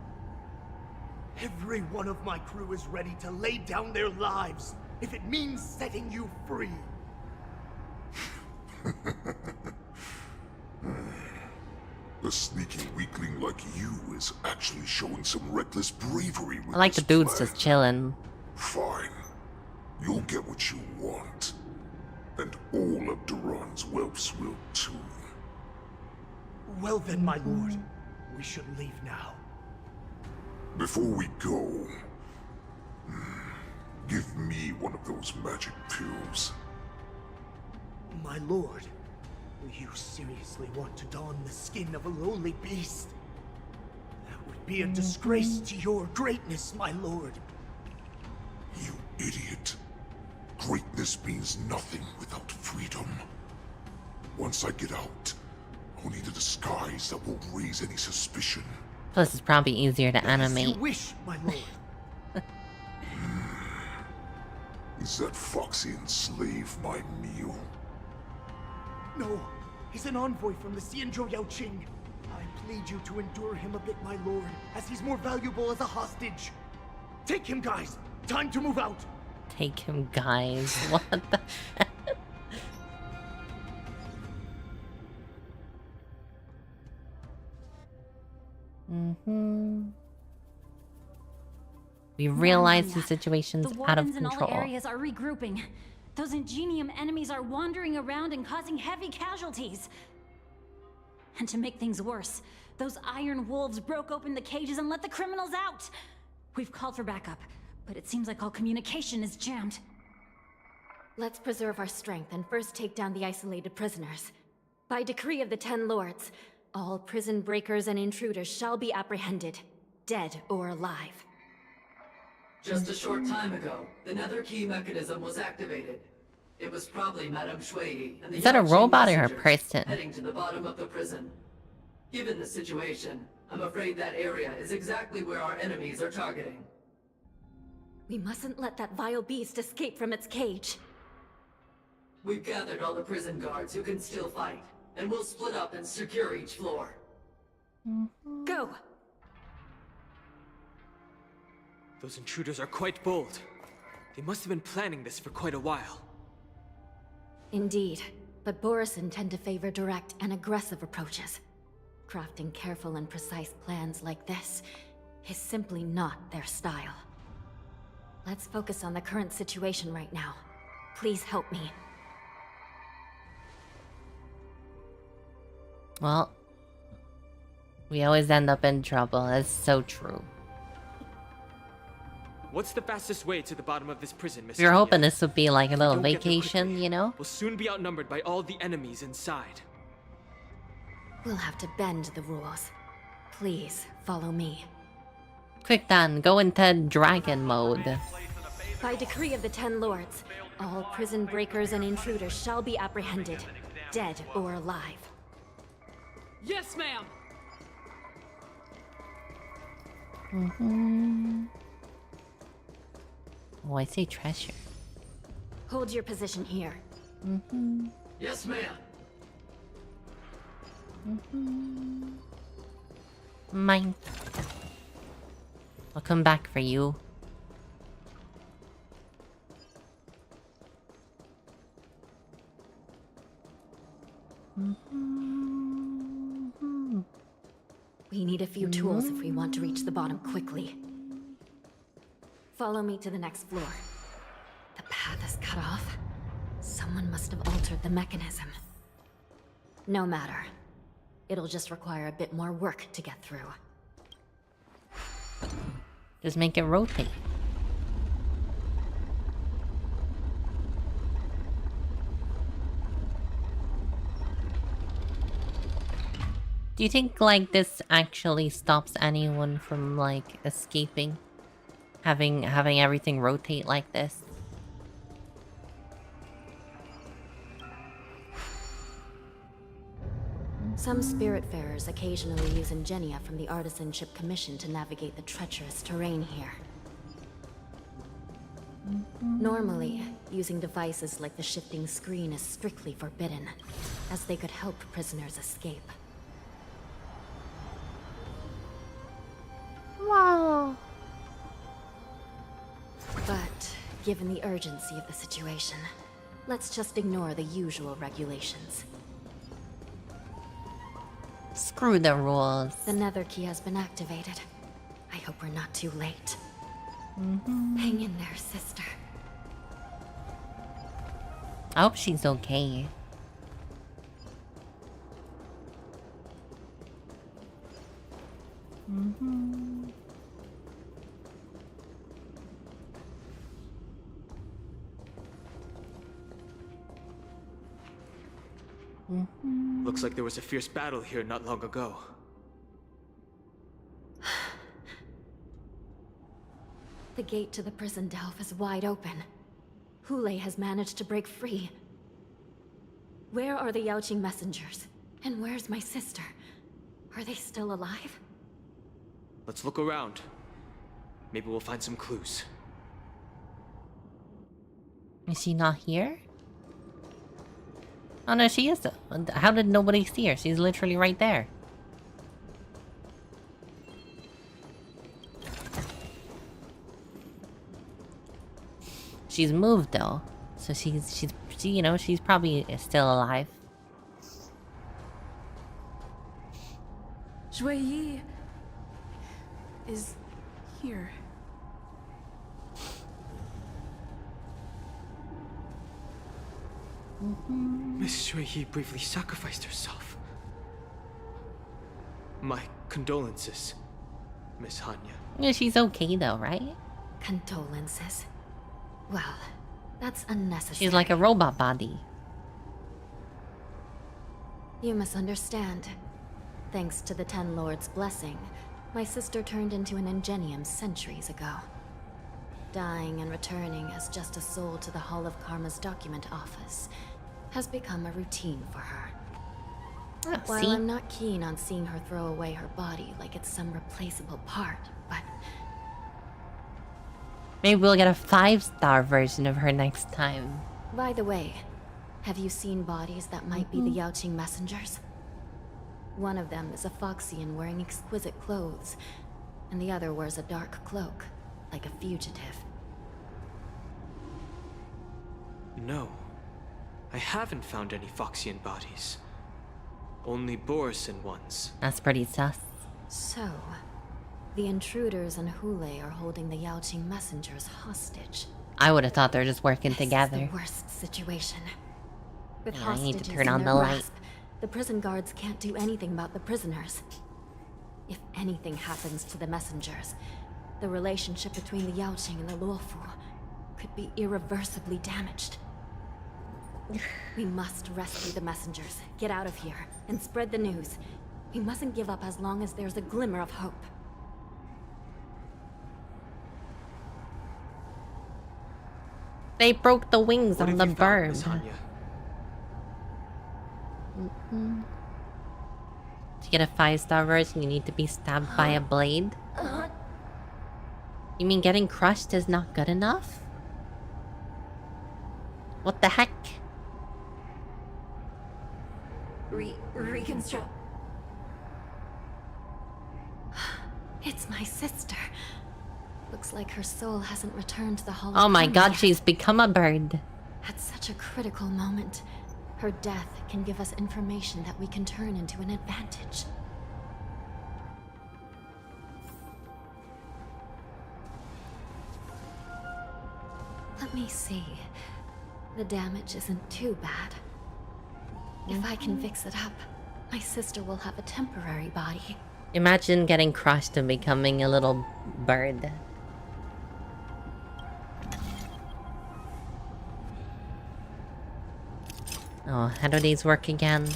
Every one of my crew is ready to lay down their lives if it means setting you free. A sneaky weakling like you is actually showing some reckless bravery with I like the this dudes plan. just chilling. Fine. You'll get what you want. And all of Duran's whelps will too. Well then, my lord, we should leave now. Before we go, give me one of those magic pills. My lord, you seriously want to don the skin of a lowly beast? That would be a disgrace to your greatness, my lord. You idiot. Greatness means nothing without freedom. Once I get out, I'll need a disguise that won't raise any suspicion. Plus, it's probably easier to As animate. you wish, my lord. Is that Foxian slave my meal? No, he's an envoy from the Xianzhou Yaoqing. I plead you to endure him a bit, my lord, as he's more valuable as a hostage. Take him, guys. Time to move out. Take him, guys. What the heck? We realize the situation's The out of wardens in all control. areas are regrouping. Those Ingenium enemies are wandering around and causing heavy casualties. And to make things worse, those iron wolves broke open the cages and let the criminals out. We've called for backup, but it seems like all communication is jammed. Let's preserve our strength and first take down the isolated prisoners. By decree of the 10 Lords, all prison breakers and intruders shall be apprehended, dead or alive. Just a short time ago, the nether key mechanism was activated. It was probably Madame Shui and the Is that a Yaoqing robot or a messengers person? heading to the bottom of the prison. Given the situation, I'm afraid that area is exactly where our enemies are targeting. We mustn't let that vile beast escape from its cage. We've gathered all the prison guards who can still fight, and we'll split up and secure each floor. Go! Those intruders are quite bold. They must have been planning this for quite a while. Indeed, but Borisin tend to favor direct and aggressive approaches. Crafting careful and precise plans like this is simply not their style. Let's focus on the current situation right now. Please help me. Well, we always end up in trouble. That's so true. What's the fastest way to the bottom of this prison, Mr. We were hoping Mia? this would be like a little Don't get there vacation, quickly. you know? We'll soon be outnumbered by all the enemies inside. We'll have to bend the rules. Please, follow me. Quick then, go into dragon mode. By decree of the 10 Lords, all prison breakers and intruders shall be apprehended, dead or alive. Yes, ma'am! Oh, I see treasure. Hold your position here. Yes, ma'am! Mine. I'll come back for you. We need a few tools if we want to reach the bottom quickly. Follow me to the next floor. The path is cut off. Someone must have altered the mechanism. No matter. It'll just require a bit more work to get through. Just make it rotate. Do you think, like, this actually stops anyone from, like, escaping? Having everything rotate like this? Some spiritfarers occasionally use ingenia from the Artisanship Commission to navigate the treacherous terrain here. Normally, using devices like the shifting screen is strictly forbidden, as they could help prisoners escape. Wow. But, given the urgency of the situation, let's just ignore the usual regulations. Screw the rules. The nether key has been activated. I hope we're not too late. Hang in there, sister. I hope she's okay. Looks like there was a fierce battle here not long ago. The gate to the prison delve is wide open. Hule has managed to break free. Where are the Yaoqing messengers? And where's my sister? Are they still alive? Let's look around. Maybe we'll find some clues. Is she not here? Oh no, she is. How did nobody see her? She's literally right there. She's moved though, so she, you know, she's probably still alive. Shui is here. Miss Shui briefly sacrificed herself. My condolences, Miss Hanya. Yeah, she's okay though, right? Condolences. Well, that's unnecessary. She's like a robot body. You misunderstand. Thanks to the Ten Lords' blessing, my sister turned into an Ingenium centuries ago. Dying and returning as just a soul to the Hall of Karma's document office has become a routine for her. Oh, While see? I'm not keen on seeing her throw away her body like it's some replaceable part, but Maybe we'll get a 5-star version of her next time. by the way, have you seen bodies that might be the Yaoqing messengers? One of them is a Foxian wearing exquisite clothes, and the other wears a dark cloak, like a fugitive. No. I haven't found any Foxian bodies. Only Borisin ones. That's pretty sus. So, the intruders and Hule are holding the Yaoqing messengers hostage. I would have thought they're just working together. This is the worst situation. With Yeah, I need to hostages turn in on their the light. grasp, the prison guards can't do anything about the prisoners. If anything happens to the messengers, the relationship between the Yaoqing and the Luofu could be irreversibly damaged. We must rescue the messengers, get out of here, and spread the news. We mustn't give up as long as there's a glimmer of hope. They broke the wings What on have the you found, bird. Miss Hanya? To get a 5-star version, you need to be stabbed by a blade? You mean getting crushed is not good enough? What the heck? Reconstruct. It's my sister. Looks like her soul hasn't returned to the Hall of Oh my Karma god, yet. she's become a bird. At such a critical moment, her death can give us information that we can turn into an advantage. Let me see. The damage isn't too bad. If I can fix it up, my sister will have a temporary body. Imagine getting crushed and becoming a little bird. Oh, how do these work again?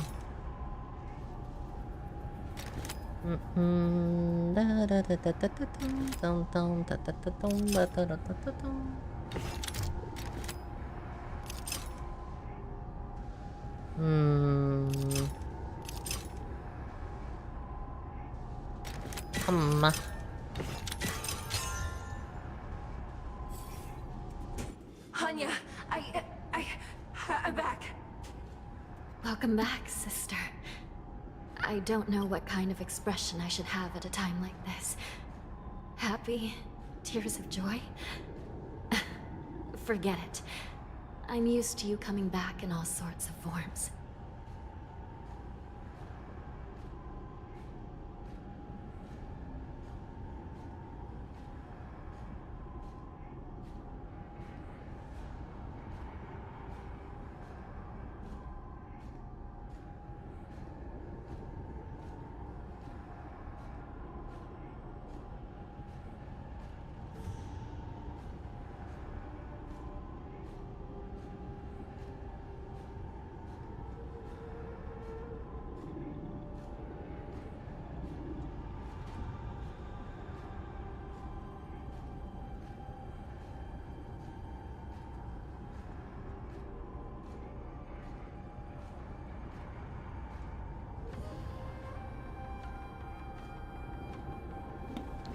Hanya, I'm back. Welcome back, sister. I don't know what kind of expression I should have at a time like this. Happy? Tears of joy? Forget it. I'm used to you coming back in all sorts of forms.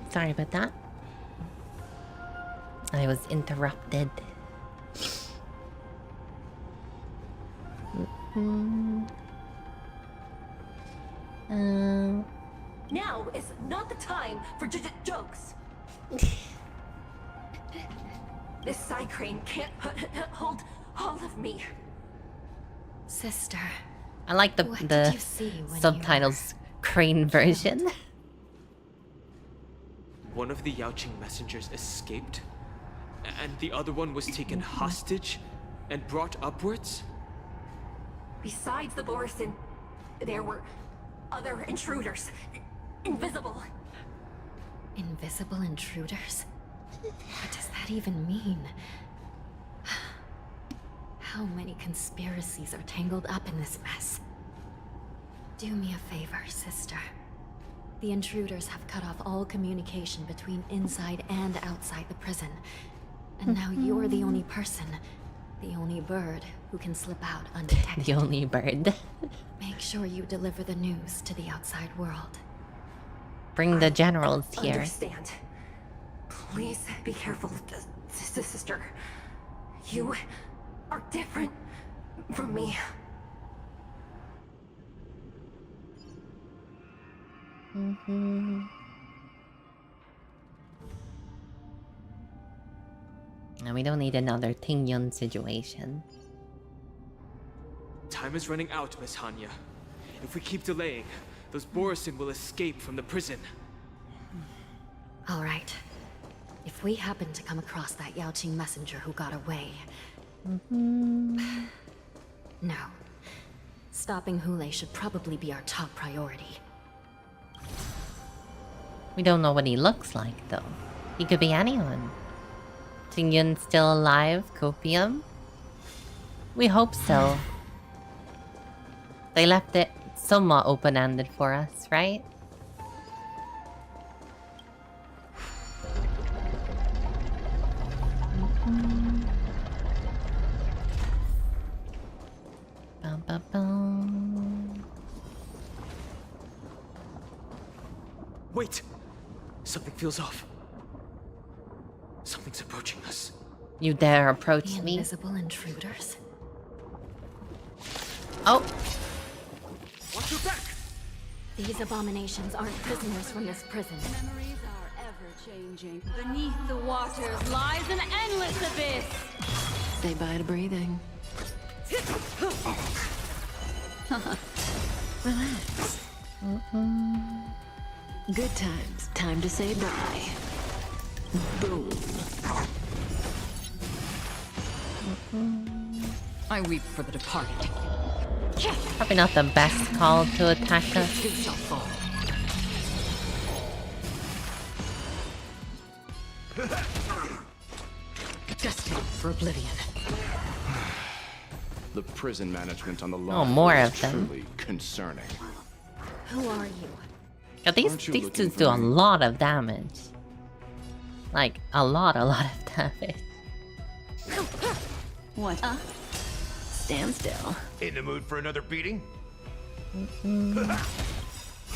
Sorry about that. I was interrupted. Now is not the time for jokes. This side crane can't hold all of me. Sister. I like the subtitles crane version. One of the Yaoqing messengers escaped, and the other one was taken hostage and brought upwards? Besides the Borisin, there were other intruders. Invisible. Invisible intruders? What does that even mean? How many conspiracies are tangled up in this mess? Do me a favor, sister. The intruders have cut off all communication between inside and outside the prison. And now you're the only person, the only bird, who can slip out undetected. The only bird. Make sure you deliver the news to the outside world. Bring the generals here. Understand. Please be careful, sister. You are different from me. And we don't need another Tingyun situation. Time is running out, Miss Hanya. If we keep delaying, those Borisin will escape from the prison. All right. If we happen to come across that Yaoqing messenger who got away... No. Stopping Hule should probably be our top priority. We don't know what he looks like, though. He could be anyone. Tingyun's still alive? Copium? We hope so. They left it somewhat open-ended for us, right? Bum, bum, bum. Wait! Something feels off. Something's approaching us. You dare approach me? Invisible intruders? Oh! Watch your back! These abominations aren't prisoners from this prison. Memories are ever-changing. Beneath the waters lies an endless abyss! Say bye to breathing. Relax. Good times. Time to say bye. Boom. I weep for the departed. Probably not the best call to attack us. Who shall fall? Destined for oblivion. The prison management on the Oh, law more is of them. truly concerning. Who are you? Yeah, these dudes do a lot of damage. Like, a lot of damage. What? Stand still. In the mood for another beating?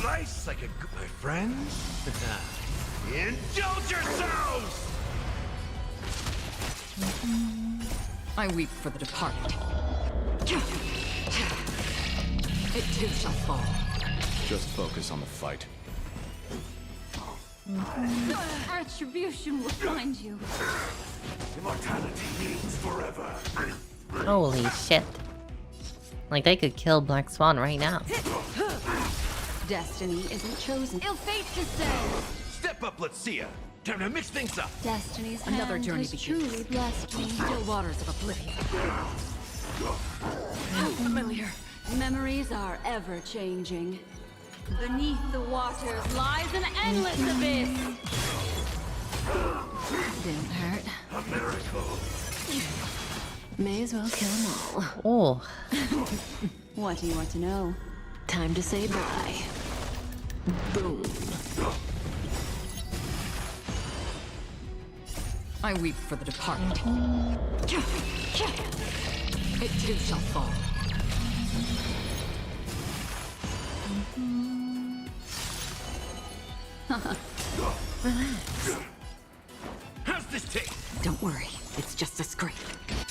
Nice, like a good my friends. Indulge yourselves! I weep for the departed. It too shall fall. Just focus on the fight. Retribution will find you. Immortality means forever. Holy shit. Like, they could kill Black Swan right now. Destiny isn't chosen. Ill fate descends. Step up, let's see ya. Time to mix things up. Destiny's Another hand journey has begins. truly blessed me. Still waters of oblivion. How familiar. Memories are ever changing. Beneath the waters lies an endless abyss. Didn't hurt. A miracle. May as well kill them all. Oh. What do you want to know? Time to say bye. Boom. I weep for the departed. It too shall fall. Relax. How's this taste? Don't worry, it's just a scrape.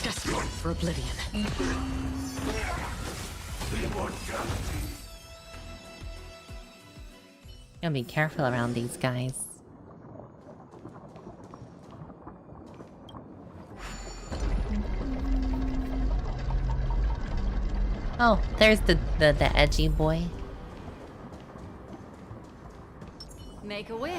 Desperate for oblivion. Gotta be careful around these guys. Oh, there's the edgy boy. Make a wish.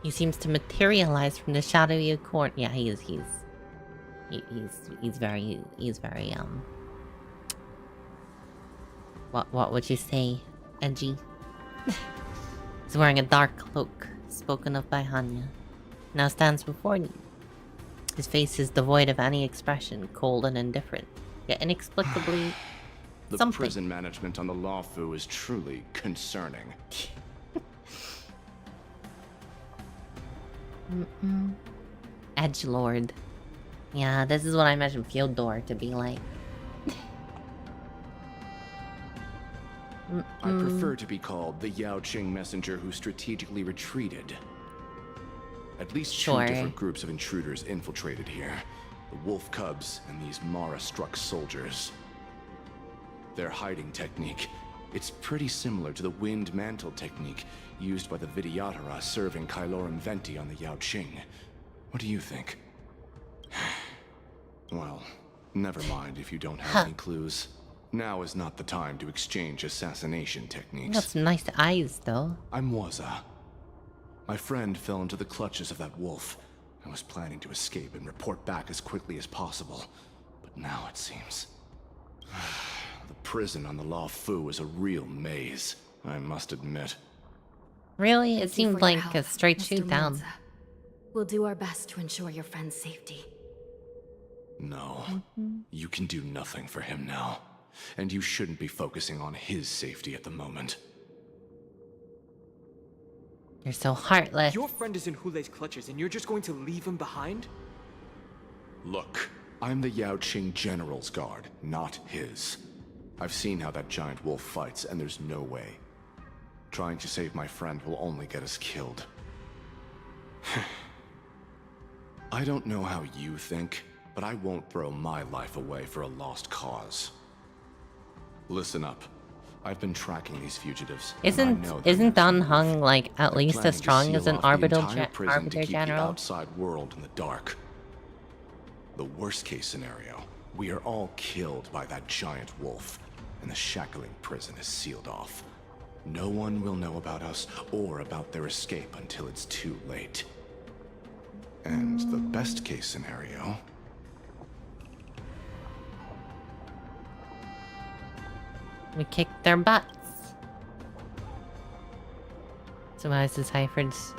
He seems to materialize from the shadowy corner. Yeah, he's very what would you say? Edgy. He's wearing a dark cloak, spoken of by Hanya. Now stands before you. His face is devoid of any expression, cold and indifferent, yet inexplicably The something. prison management on the Lawfu is truly concerning. Edgelord. Yeah, this is what I imagine Fyodor to be like. I prefer to be called the Yao Qing messenger who strategically retreated. At least Sure. 2 different groups of intruders infiltrated here. The Wolf Cubs and these Mara-struck soldiers. Their hiding technique, it's pretty similar to the Wind Mantle technique used by the Vidyadhara serving Kailorum Venti on the Yao Qing. What do you think? Well, never mind if you don't have any clues. Now is not the time to exchange assassination You techniques. got some nice eyes, though. I'm Waza. My friend fell into the clutches of that wolf. I was planning to escape and report back as quickly as possible. But now it seems... the prison on the Lawfu is a real maze, I must admit. Really? It Thank you seemed for your like help, a straight Mr. shoot down. Monza. We'll do our best to ensure your friend's safety. No. You can do nothing for him now. And you shouldn't be focusing on his safety at the moment. You're so heartless. Your friend is in Hule's clutches and you're just going to leave him behind? Look, I'm the Yao Qing General's guard, not his. I've seen how that giant wolf fights, and there's no way. Trying to save my friend will only get us killed. I don't know how you think, but I won't throw my life away for a lost cause. Listen up. I've been tracking these fugitives. and I know they're Isn't Dan not Hung like at least planning as to strong seal as an off the arbiter entire prison to keep the general? outside world in the dark. The worst case scenario, we are all killed by that giant wolf, and the shackling prison is sealed off. No one will know about us or about their escape until it's too late. And the best case scenario... We kicked their butts. So why is this Hyford's...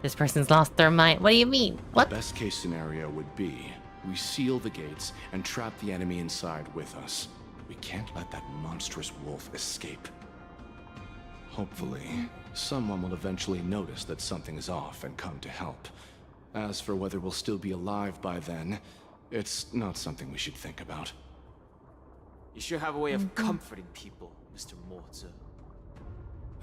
This person's lost their mind. What do you mean? What? The best case scenario would be we seal the gates and trap the enemy inside with us. We can't let that monstrous wolf escape. Hopefully, someone will eventually notice that something is off and come to help. As for whether we'll still be alive by then, it's not something we should think about. You sure have a way of comforting people, Mr. Morza.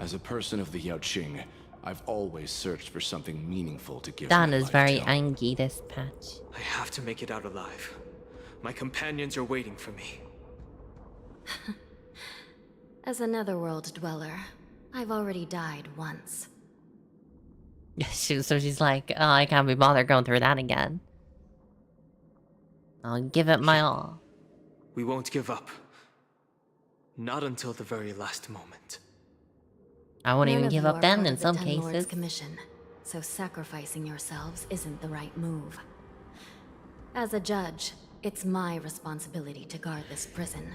As a person of the Yaoqing, I've always searched for something meaningful to give Dan my is life very to. angry this patch. I have to make it out alive. My companions are waiting for me. As a netherworld dweller, I've already died once. So she's like, oh, I can't be bothered going through that again. I'll give it my all. We won't give up. Not until the very last moment. I won't even None of give you up are then part in of the some Ten Lords cases. Commission, so sacrificing yourselves isn't the right move. As a judge, it's my responsibility to guard this prison.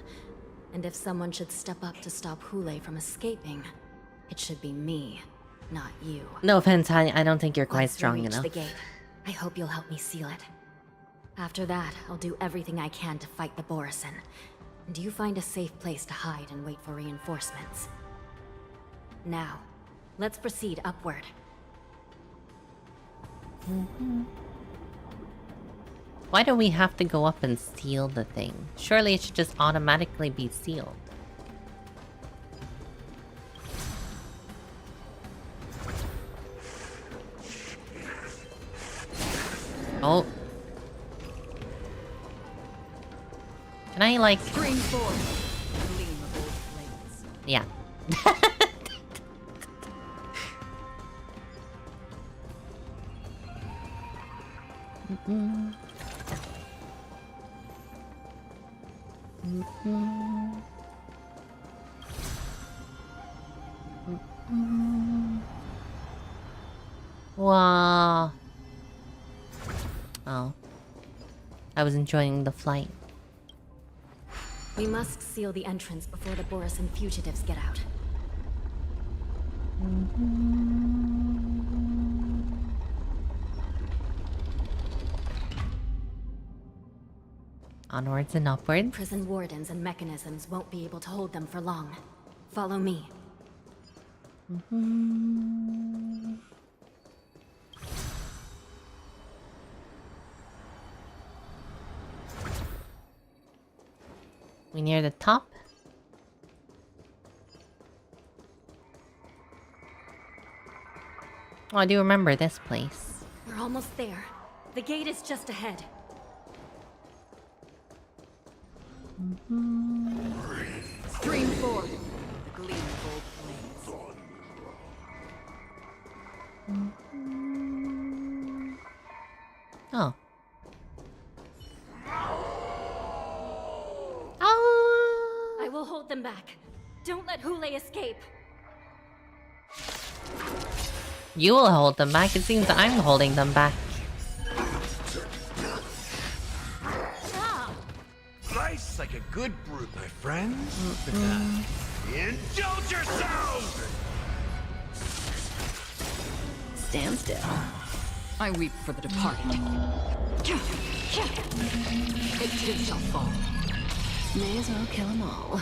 And if someone should step up to stop Hule from escaping, it should be me, not you. No offense, I don't think you're quite Once we strong reach enough. the gate, I hope you'll help me seal it. After that, I'll do everything I can to fight the Borisin. And you find a safe place to hide and wait for reinforcements. Now, let's proceed upward. Why do we have to go up and seal the thing? Surely it should just automatically be sealed. Oh. Can I like... Spring forth, gleam of old flames. Yeah. Wow. Oh. I was enjoying the flight. We must seal the entrance before the Borisin fugitives get out. Onwards and upwards. Prison wardens and mechanisms won't be able to hold them for long. Follow me. We near the top? Oh, I do remember this place. We're almost there. The gate is just ahead. Stream forth, the gleam of old flames. Oh. I will hold them back. Don't let Hule escape. You will hold them back. It seems I'm holding them back. Nice like a good brew, my friends. Indulge yourselves! Stand still. I weep for the departed. It too shall fall. May as well kill them all.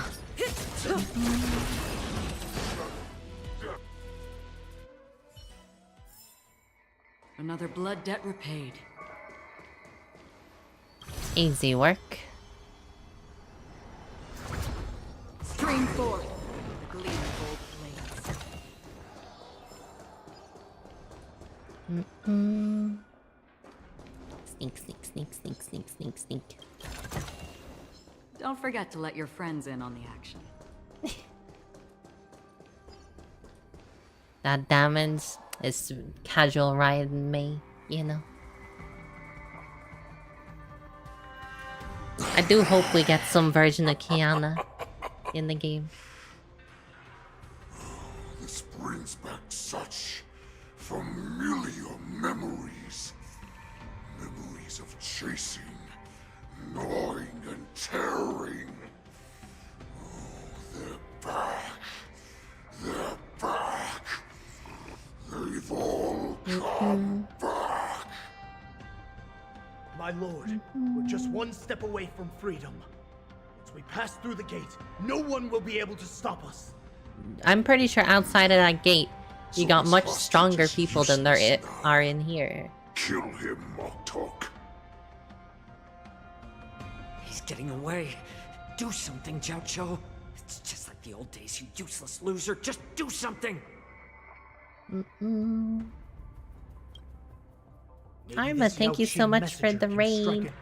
Another blood debt repaid. Easy work. Stream forth, the gleam of old flames. Sneak, sneak, sneak, sneak, sneak, sneak, sneak. Don't forget to let your friends in on the action. That damage is casual riding me, you know. I do hope we get some version of Kiana in the game. This brings back such familiar memories. Memories of chasing, gnawing, and tearing. Oh, they're back. They're back. They've all come back. My lord, we're one step away from freedom. Once we pass through the gate, no one will be able to stop us. I'm pretty sure outside of that gate, you got much stronger people than there are in here. Kill him, Moktok. He's getting away. Do something, Jiaoqiu. It's just like the old days, you useless loser. Just do something. Karma, thank you so much for the raid.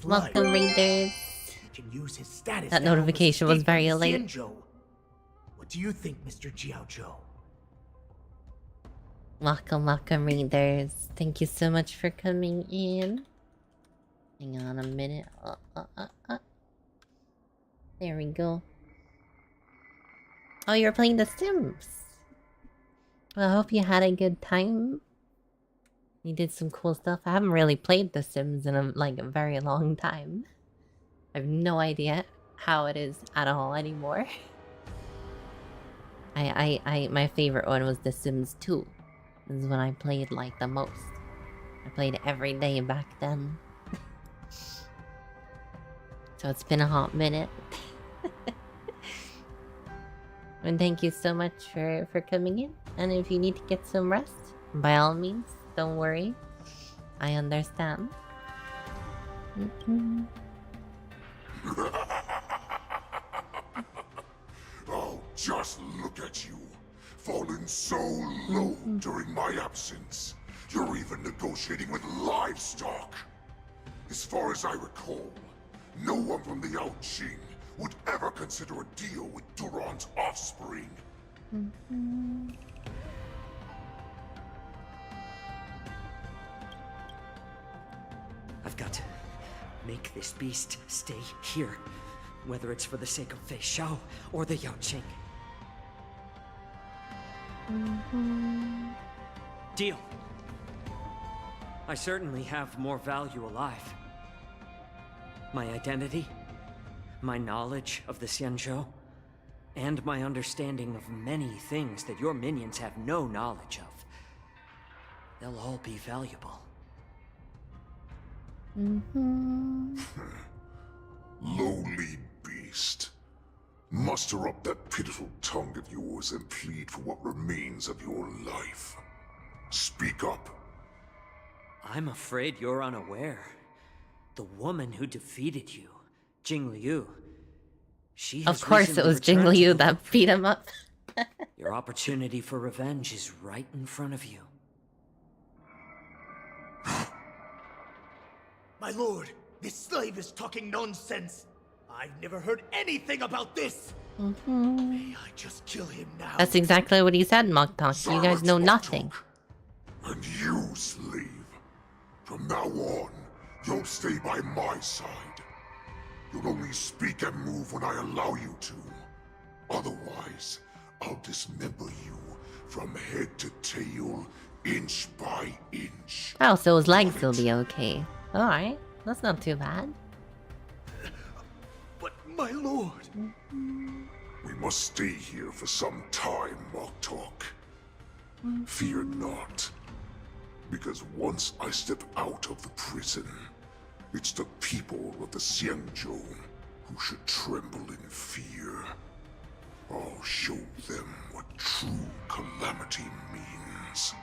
Welcome, raiders. That notification was very late. What do you think, Mr. Jiaoqiu? Welcome, raiders. Thank you so much for coming in. Hang on a minute. There we go. Oh, you're playing The Sims. Well, I hope you had a good time. You did some cool stuff. I haven't really played The Sims in a very long time. I have no idea how it is at all anymore. My favorite one was The Sims 2. This is when I played the most. I played every day back then. So it's been a hot minute. And thank you so much for coming in. And if you need to get some rest, by all means, don't worry. I understand. Oh, just look at you. Fallen so low during my absence. You're even negotiating with livestock. As far as I recall, no one from the Yaoqing would ever consider a deal with Duran's offspring. I've got to make this beast stay here, whether it's for the sake of Fei Xiao or the Yaoqing. Deal. I certainly have more value alive. My identity, my knowledge of the Xianzhou, and my understanding of many things that your minions have no knowledge of. They'll all be valuable. Lowly beast. Muster up that pitiful tongue of yours and plead for what remains of your life. Speak up. I'm afraid you're unaware. The woman who defeated you, Jing Liu, she has Of course it was Jing Liu that beat him up. Your opportunity for revenge is right in front of you. My lord, this slave is talking nonsense. I've never heard anything about this. May I just kill him now? That's exactly what he said, Moktok. You guys know nothing. And you, slave. From now on, you'll stay by my side. You'll only speak and move when I allow you to. Otherwise, I'll dismember you from head to tail, inch by inch. Oh, so his legs will be okay. Alright, that's not too bad. But my lord... We must stay here for some time, Moktok. Fear not. Because once I step out of the prison, it's the people of the Xianzhou who should tremble in fear. I'll show them what true calamity means.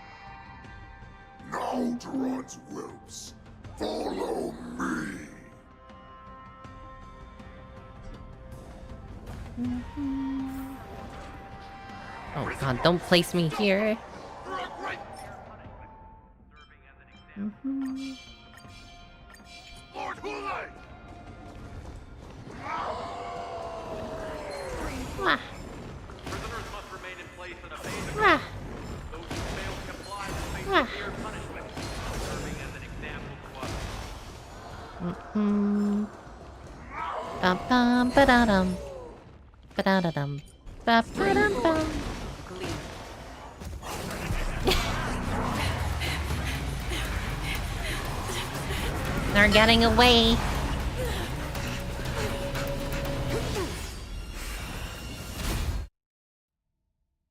Now, Duran's whelps, follow me! Oh god, don't place me here. Lord Hule! Ah. Prisoners must remain in place and obey the Ah. Those who fail to comply will face Ah. severe punishment, serving as an example to others. Bum bum ba-da-dum. Ba-da-da-dum. Ba-ba-dum-bum. They're getting away.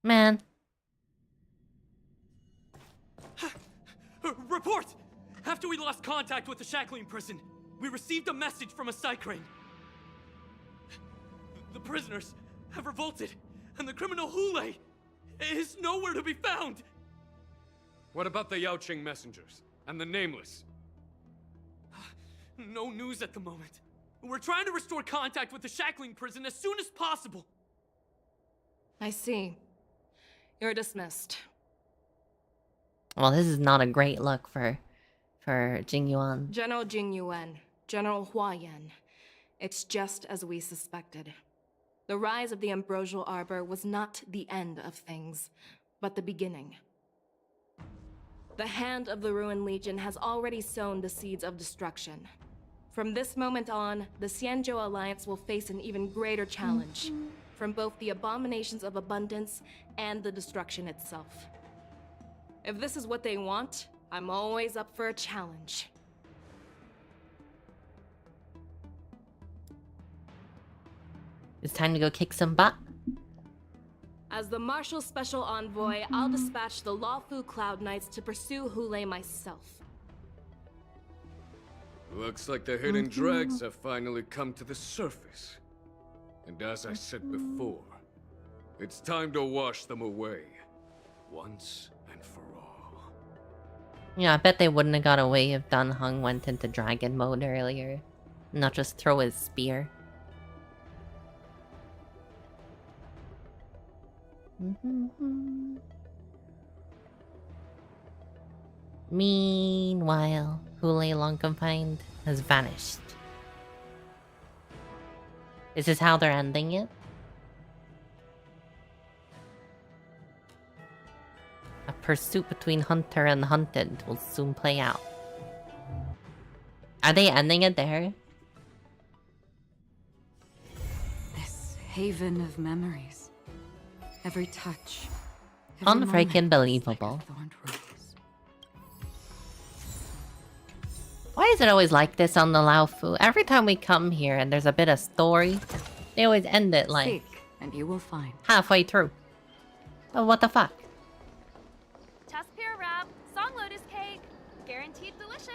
Man. Report! After we lost contact with the Shackling prison, we received a message from a Psycrane. The prisoners have revolted, and the criminal Hule is nowhere to be found. What about the Yaoqing messengers and the Nameless? No news at the moment. We're trying to restore contact with the Shackling prison as soon as possible. I see. You're dismissed. Well, this is not a great look for Jing Yuan. General Jing Yuan, General Hua Yan. It's just as we suspected. The rise of the Ambrosial Arbor was not the end of things, but the beginning. The hand of the Ruined Legion has already sown the seeds of destruction. From this moment on, the Xianzhou Alliance will face an even greater challenge, from both the abominations of abundance and the destruction itself. If this is what they want, I'm always up for a challenge. It's time to go kick some butt. As the Marshal Special Envoy, I'll dispatch the Lawfu Cloud Knights to pursue Hule myself. Looks like the hidden dregs have finally come to the surface. And as I said before, it's time to wash them away. Once and for all. Yeah, I bet they wouldn't have got away if Dan Heng went into dragon mode earlier. Not just throw his spear. Meanwhile, Hule long confined has vanished. Is this how they're ending it? A pursuit between hunter and hunted will soon play out. Are they ending it there? This haven of memories. Every touch. Every Unfreaking believable. Why is it always like this on the Laofu? Every time we come here and there's a bit of story, they always end it like Seek, and you will find. halfway through. Oh, what the fuck? Tuskpear wrap, song lotus cake, guaranteed delicious.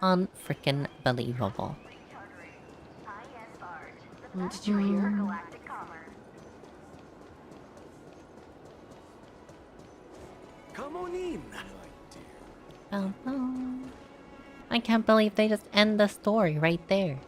Unfreaking believable. Did you hear? Come on in. I can't believe they just end the story right there.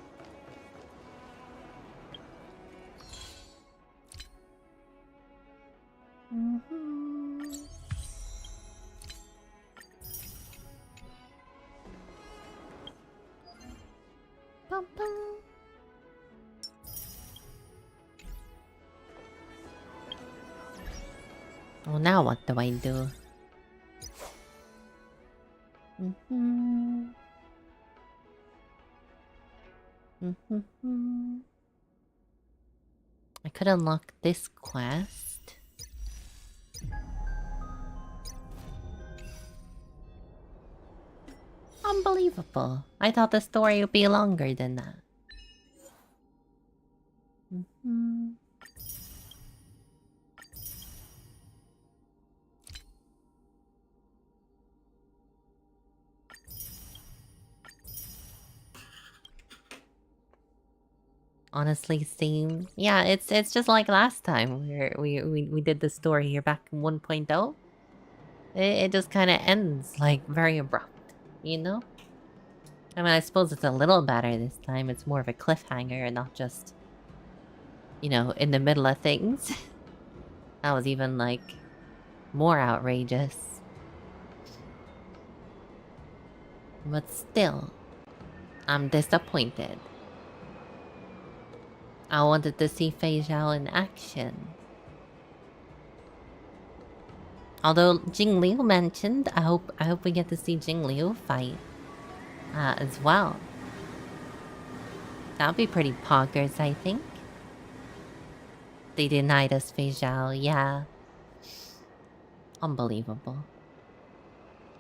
Well, now what do I do? I could unlock this quest. Unbelievable. I thought the story would be longer than that. Honestly, same. Yeah, it's just like last time where we did the story here back in 1.0. It just kind of ends like very abrupt, you know? I mean, I suppose it's a little better this time. It's more of a cliffhanger and not just, you know, in the middle of things. That was even like more outrageous. But still, I'm disappointed. I wanted to see Fei Zhao in action. Although Jing Liu mentioned, I hope we get to see Jing Liu fight as well. That'll be pretty poggers, I think. They denied us Fei Zhao, yeah. Unbelievable.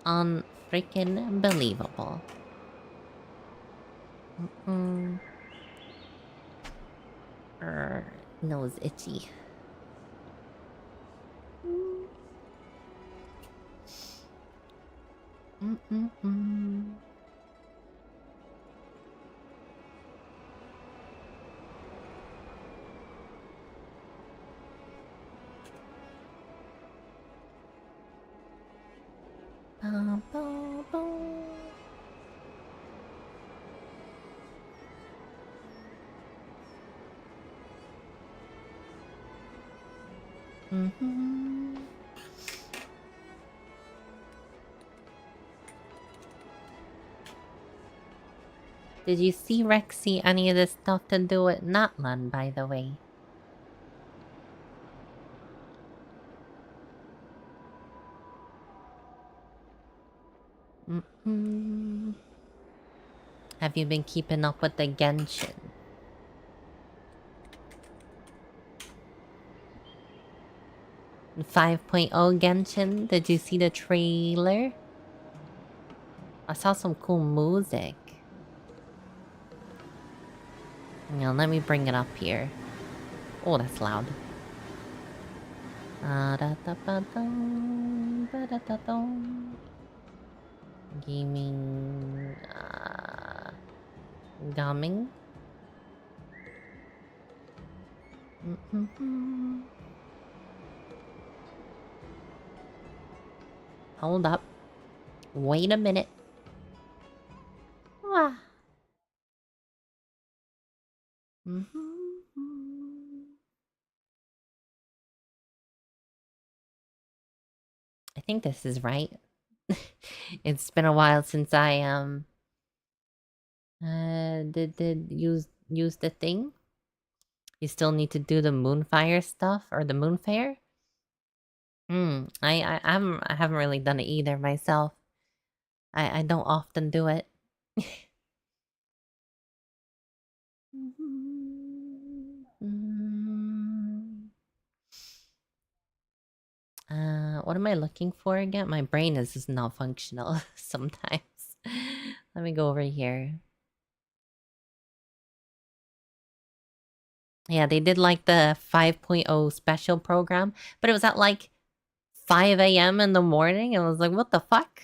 Unfreaking believable. Nose itchy. Did you see Rexy any of this stuff to do with Natlan, by the way? Have you been keeping up with the Genshin? The 5.0 Genshin? Did you see the trailer? I saw some cool music. Yeah, let me bring it up here. Oh, that's loud. Gaming. Gaming. Hold up. Wait a minute. Ah. I think this is right. It's been a while since I did use the thing. You still need to do the Moonfire stuff or the Moonfair. I haven't really done it either myself. I don't often do it. What am I looking for again? My brain is just not functional sometimes. Let me go over here. Yeah, they did like the 5.0 special program, but it was at like 5 a.m. in the morning. And I was like, what the fuck?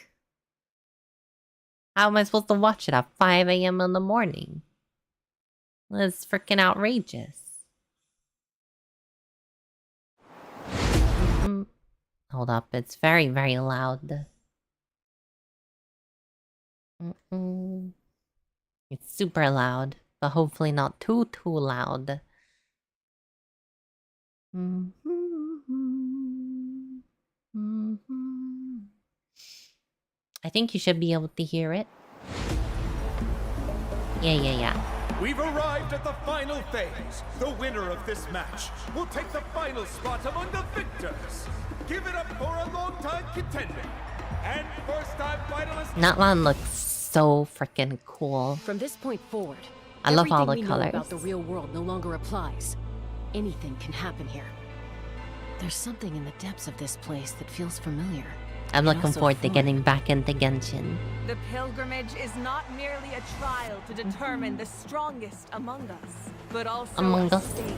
How am I supposed to watch it at 5 a.m. in the morning? That's freaking outrageous. Hold up, it's very, very loud. It's super loud, but hopefully not too loud. I think you should be able to hear it. Yeah. We've arrived at the final phase. The winner of this match will take the final spot among the victors. Give it up for a long-time contender and first-time finalist. Natlan looks so freaking cool. From this point forward, I love all the everything we know colors. about the real world no longer applies. Anything can happen here. There's something in the depths of this place that feels familiar. I'm looking also forward to foreign. getting back into Genshin. The pilgrimage is not merely a trial to determine the strongest among us, but also Among a us. stage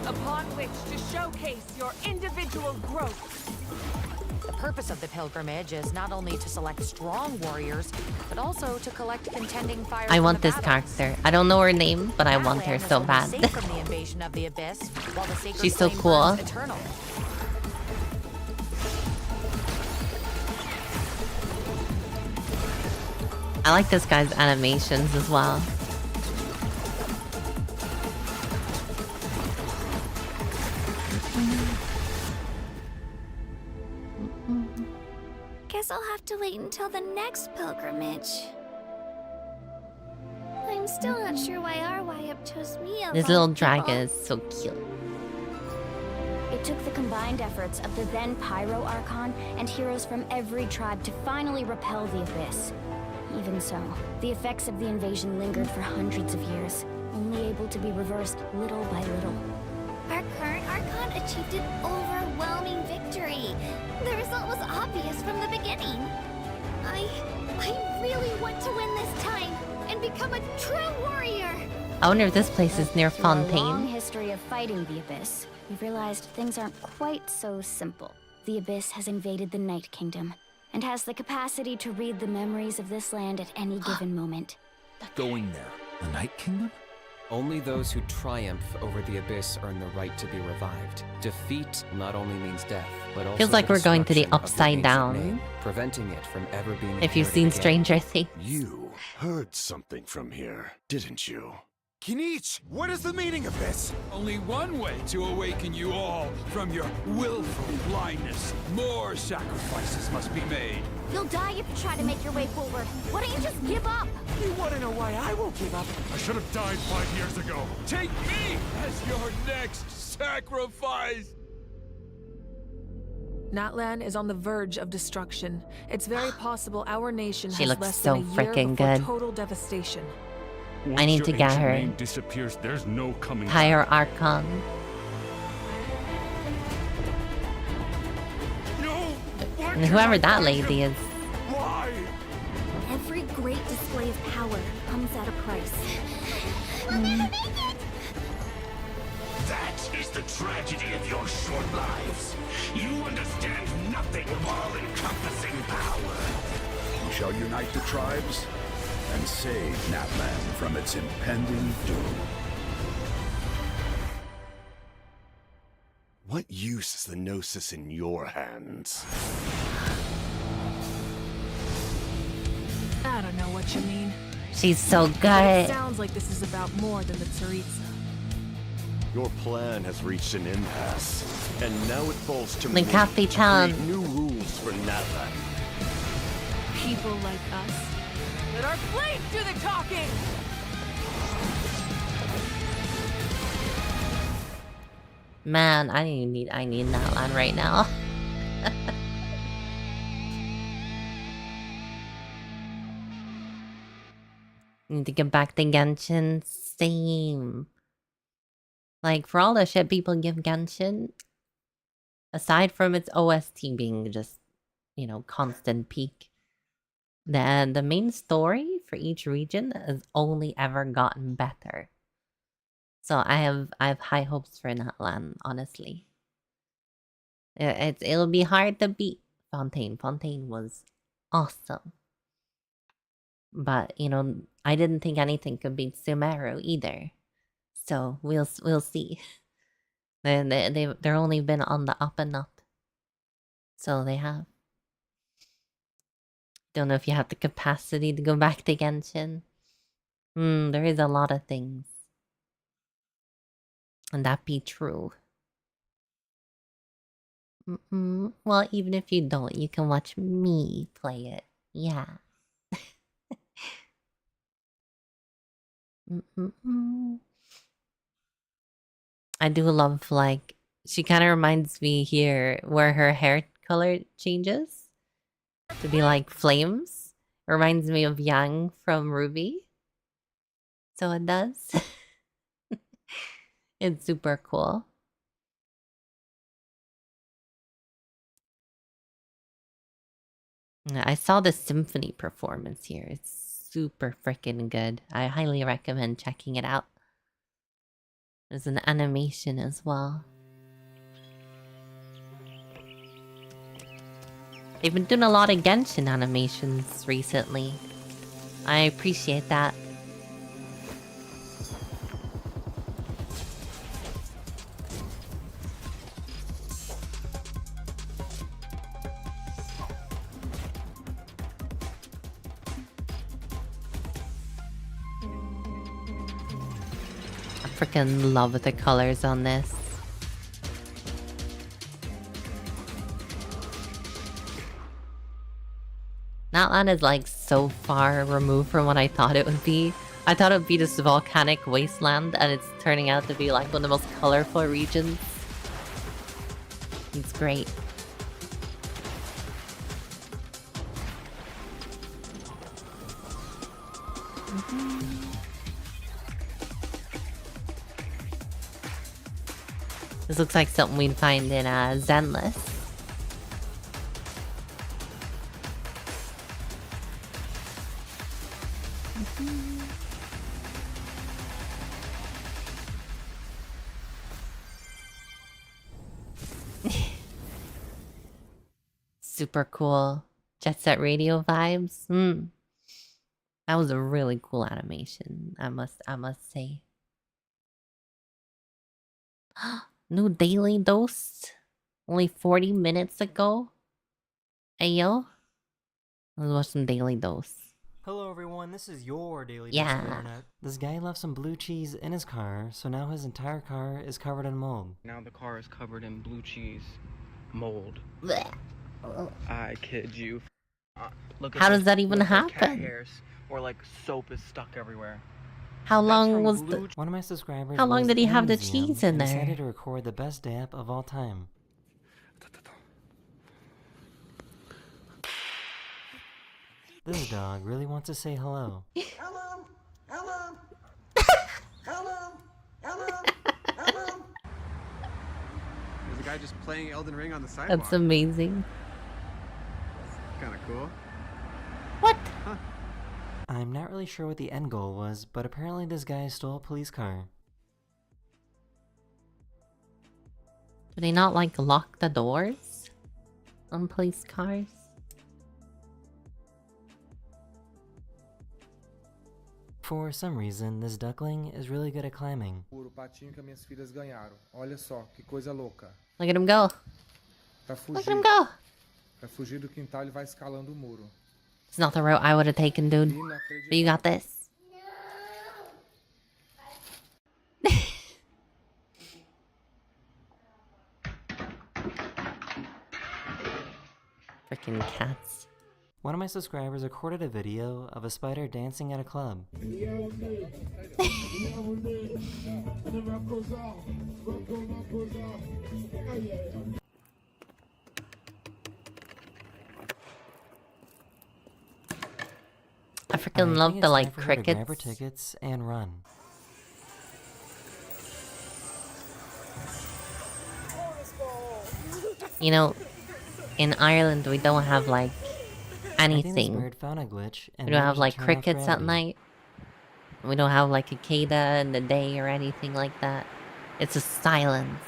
upon which to showcase your individual growth. The purpose of the pilgrimage is not only to select strong warriors, but also to collect contending fires. I from want the this battles. character. I don't know her name, but I want her That so land is only bad. safe from the invasion of the abyss, while the sacred She's so flame cool. burns eternal. I like this guy's animations as well. Guess I'll have to wait until the next pilgrimage. I'm still not sure why our YUP chose me of This all little people. dragon is so cute. It took the combined efforts of the then Pyro Archon and heroes from every tribe to finally repel the Abyss. Even so, the effects of the invasion lingered for hundreds of years, only able to be reversed little by little. Our current Archon achieved an overwhelming victory. The result was obvious from the beginning. I really want to win this time and become a true warrior. I wonder if this place is near Through a long Fontaine. history of fighting the Abyss, we've realized things aren't quite so simple. The Abyss has invaded the Night Kingdom and has the capacity to read the memories of this land at any given moment. Going there, the Night Kingdom? Only those who triumph over the abyss earn the right to be revived. Defeat not only means death, but also Feels like the we're going to the destruction of your upside ancient down. name, preventing it from ever being If you've inherited seen again. Stranger Things. You heard something from here, didn't you? Kinich, what is the meaning of this? Only one way to awaken you all from your willful blindness. More sacrifices must be made. You'll die if you try to make your way forward. Why don't you just give up? You want to know why I won't give up? I should have died 5 years ago. Take me as your next sacrifice! Natlan is on the verge of destruction. It's very possible our nation She has looks less so than a year freaking before good. total devastation. I need to get her. Disappears, there's no coming Higher Archon. And whoever that lady is. Why? Every great display of power comes at a price. That is the tragedy of your short lives. You understand nothing of all-encompassing power. We shall unite the tribes and save Natlan from its impending doom. What use is the Gnosis in your hands? I don't know what you mean. She's so But it good. sounds like this is about more than the Tsaritsa. Your plan has reached an impasse, and now it falls to The me Kathy to Chan. create new rules for Natlan. People like us. Let our flames do the talking! Man, I need that line right now. Need to get back to Genshin. Same. Like, for all the shit people give Genshin, aside from its OST being just, you know, constant peak, the main story for each region has only ever gotten better. So I have high hopes for Natlan, honestly. It'll be hard to beat Fontaine. Fontaine was awesome. But, you know, I didn't think anything could beat Sumeru either. So we'll see. They're only been on the up and up. So they have. Don't know if you have the capacity to go back to Genshin. There is a lot of things. And that be true. Well, even if you don't, you can watch me play it. Yeah. I do love, like, she kind of reminds me here where her hair color changes to be like flames. Reminds me of Yang from Ruby. So it does. It's super cool. I saw the symphony performance here. It's super freaking good. I highly recommend checking it out. There's an animation as well. They've been doing a lot of Genshin animations recently. I appreciate that. I freaking love the colors on this. Natlan is like so far removed from what I thought it would be. I thought it would be this volcanic wasteland, and it's turning out to be like one of the most colorful regions. It's great. This looks like something we'd find in Zenless. Super cool. Jet Set Radio vibes. That was a really cool animation, I must say. New daily dose? Only 40 minutes ago? Ayo? Let's watch some daily dose. Hello everyone, this is your Daily Dose Yeah. of Internet. This guy left some blue cheese in his car, so now his entire car is covered in mold. Now the car is covered in blue cheese mold. Blech. I kid you. Look at How this. does that even Looks like cat happen? hairs, or like soap is stuck everywhere. How long from was blue the... One of my subscribers How long was did he in a have the museum cheese in and there? decided to record the best dap of all time. This dog really wants to say hello. Hello, hello, hello, hello, hello. There's a guy just playing Elden Ring on the sidewalk. That's amazing. Kind of cool. What? Huh. I'm not really sure what the end goal was, but apparently this guy stole a police car. Do they not like lock the doors on police cars? For some reason, this duckling is really good at climbing. O patinho que minhas filhas ganharam. Olha só, que coisa louca. Look at him go. Pra fugir, Look at him go. Pra fugir do quintal, ele vai escalando o muro. It's not the route I would have taken, dude. But you got this. Freaking cats. One of my subscribers recorded a video of a spider dancing at a club. I freaking love think the it's like time for her to grab her crickets. tickets and run. You know, in Ireland we don't have like I think this anything. bird found a glitch and We don't have managed to like turn off crickets at gravity. night. We don't have like a cicada in the day or anything like that. It's a silence.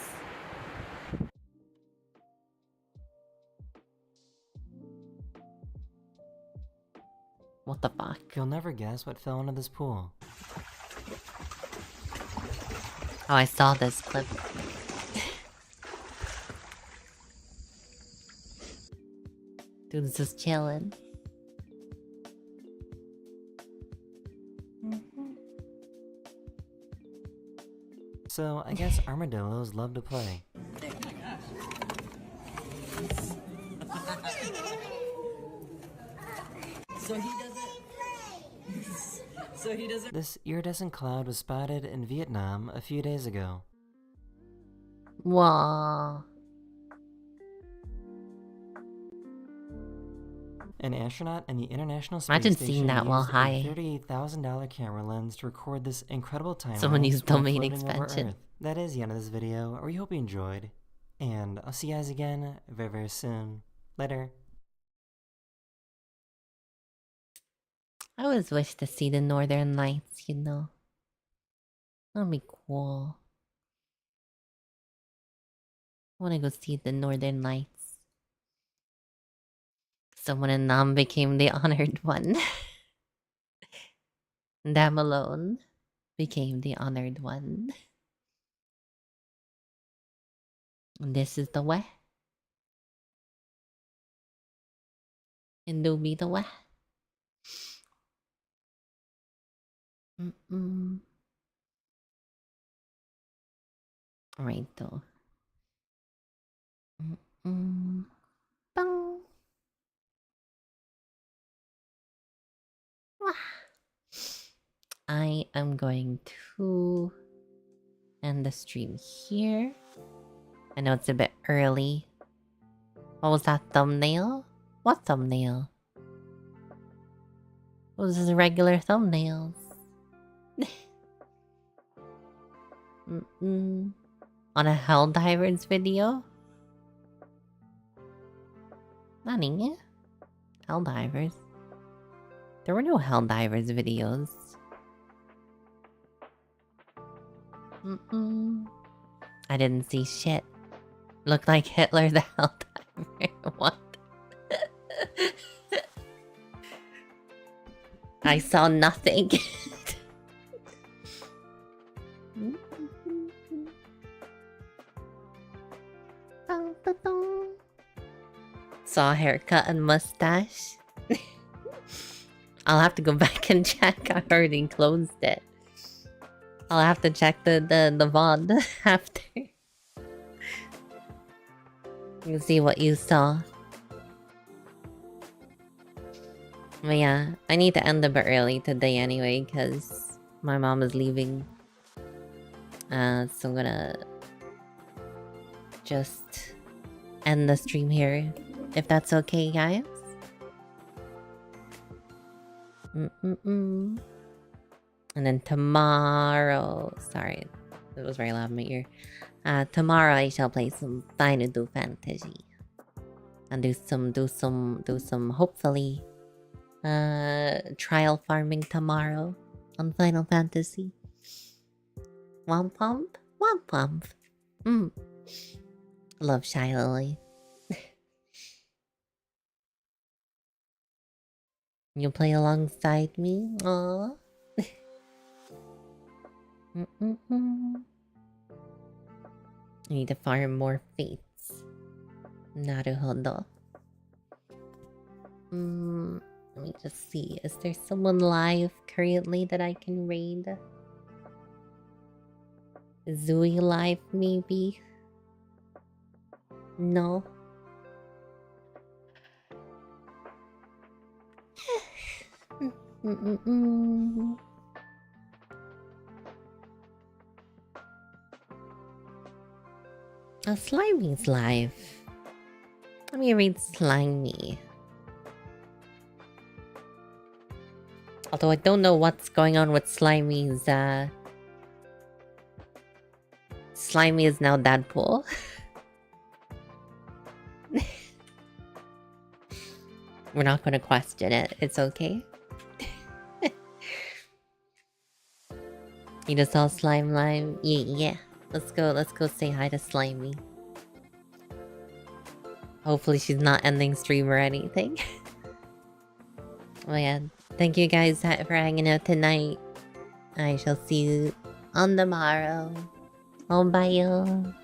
What the fuck? You'll never guess what fell into this pool. Oh, I saw this clip. Dude's just chilling. So, I guess armadillos love to play. So he doesn't. So he doesn't. This iridescent cloud was spotted in Vietnam a few days ago. Wow. An astronaut in the International Space Imagine Station seeing that while used high. a $38,000 camera lens to record this incredible time Someone lapse used while domain floating over expansion. Earth. That is the end of this video. We hope you enjoyed, and I'll see you guys again very, very soon. Later. I always wish to see the Northern Lights, you know. That'd be cool. I wanna go see the Northern Lights. Someone in Nam became the honored one. Them alone became the honored one. And this is the way. And do be the way. Right though. Bang. Wah. I am going to end the stream here. I know it's a bit early. What was that thumbnail? What thumbnail? What was this regular thumbnails? On a Helldivers video? Nani? Helldivers? There were no Helldivers videos. I didn't see shit. Looked like Hitler the Helldiver. What? I saw nothing. Saw haircut and mustache. I'll have to go back and check. I already closed it. I'll have to check the VOD after. You see what you saw. But yeah, I need to end a bit early today anyway, because my mom is leaving. So I'm gonna just end the stream here, if that's okay, guys. And then tomorrow, sorry, it was very loud in my ear. Tomorrow I shall play some Final Fantasy and do some hopefully trial farming tomorrow on Final Fantasy. Womp womp, womp womp. Love Shy Lily. You play alongside me? Aww. I need to farm more fates. Naruhodo. Let me just see. Is there someone live currently that I can raid? Is Zui live maybe? No. Oh, Slimy's live. Let me read Slimy. Although I don't know what's going on with Slimy's, Slimy is now Deadpool. We're not gonna question it. It's okay. You just saw Slime Lime? Yeah. Let's go say hi to Slimy. Hopefully she's not ending stream or anything. Oh yeah. Thank you guys for hanging out tonight. I shall see you on tomorrow. Oh bye.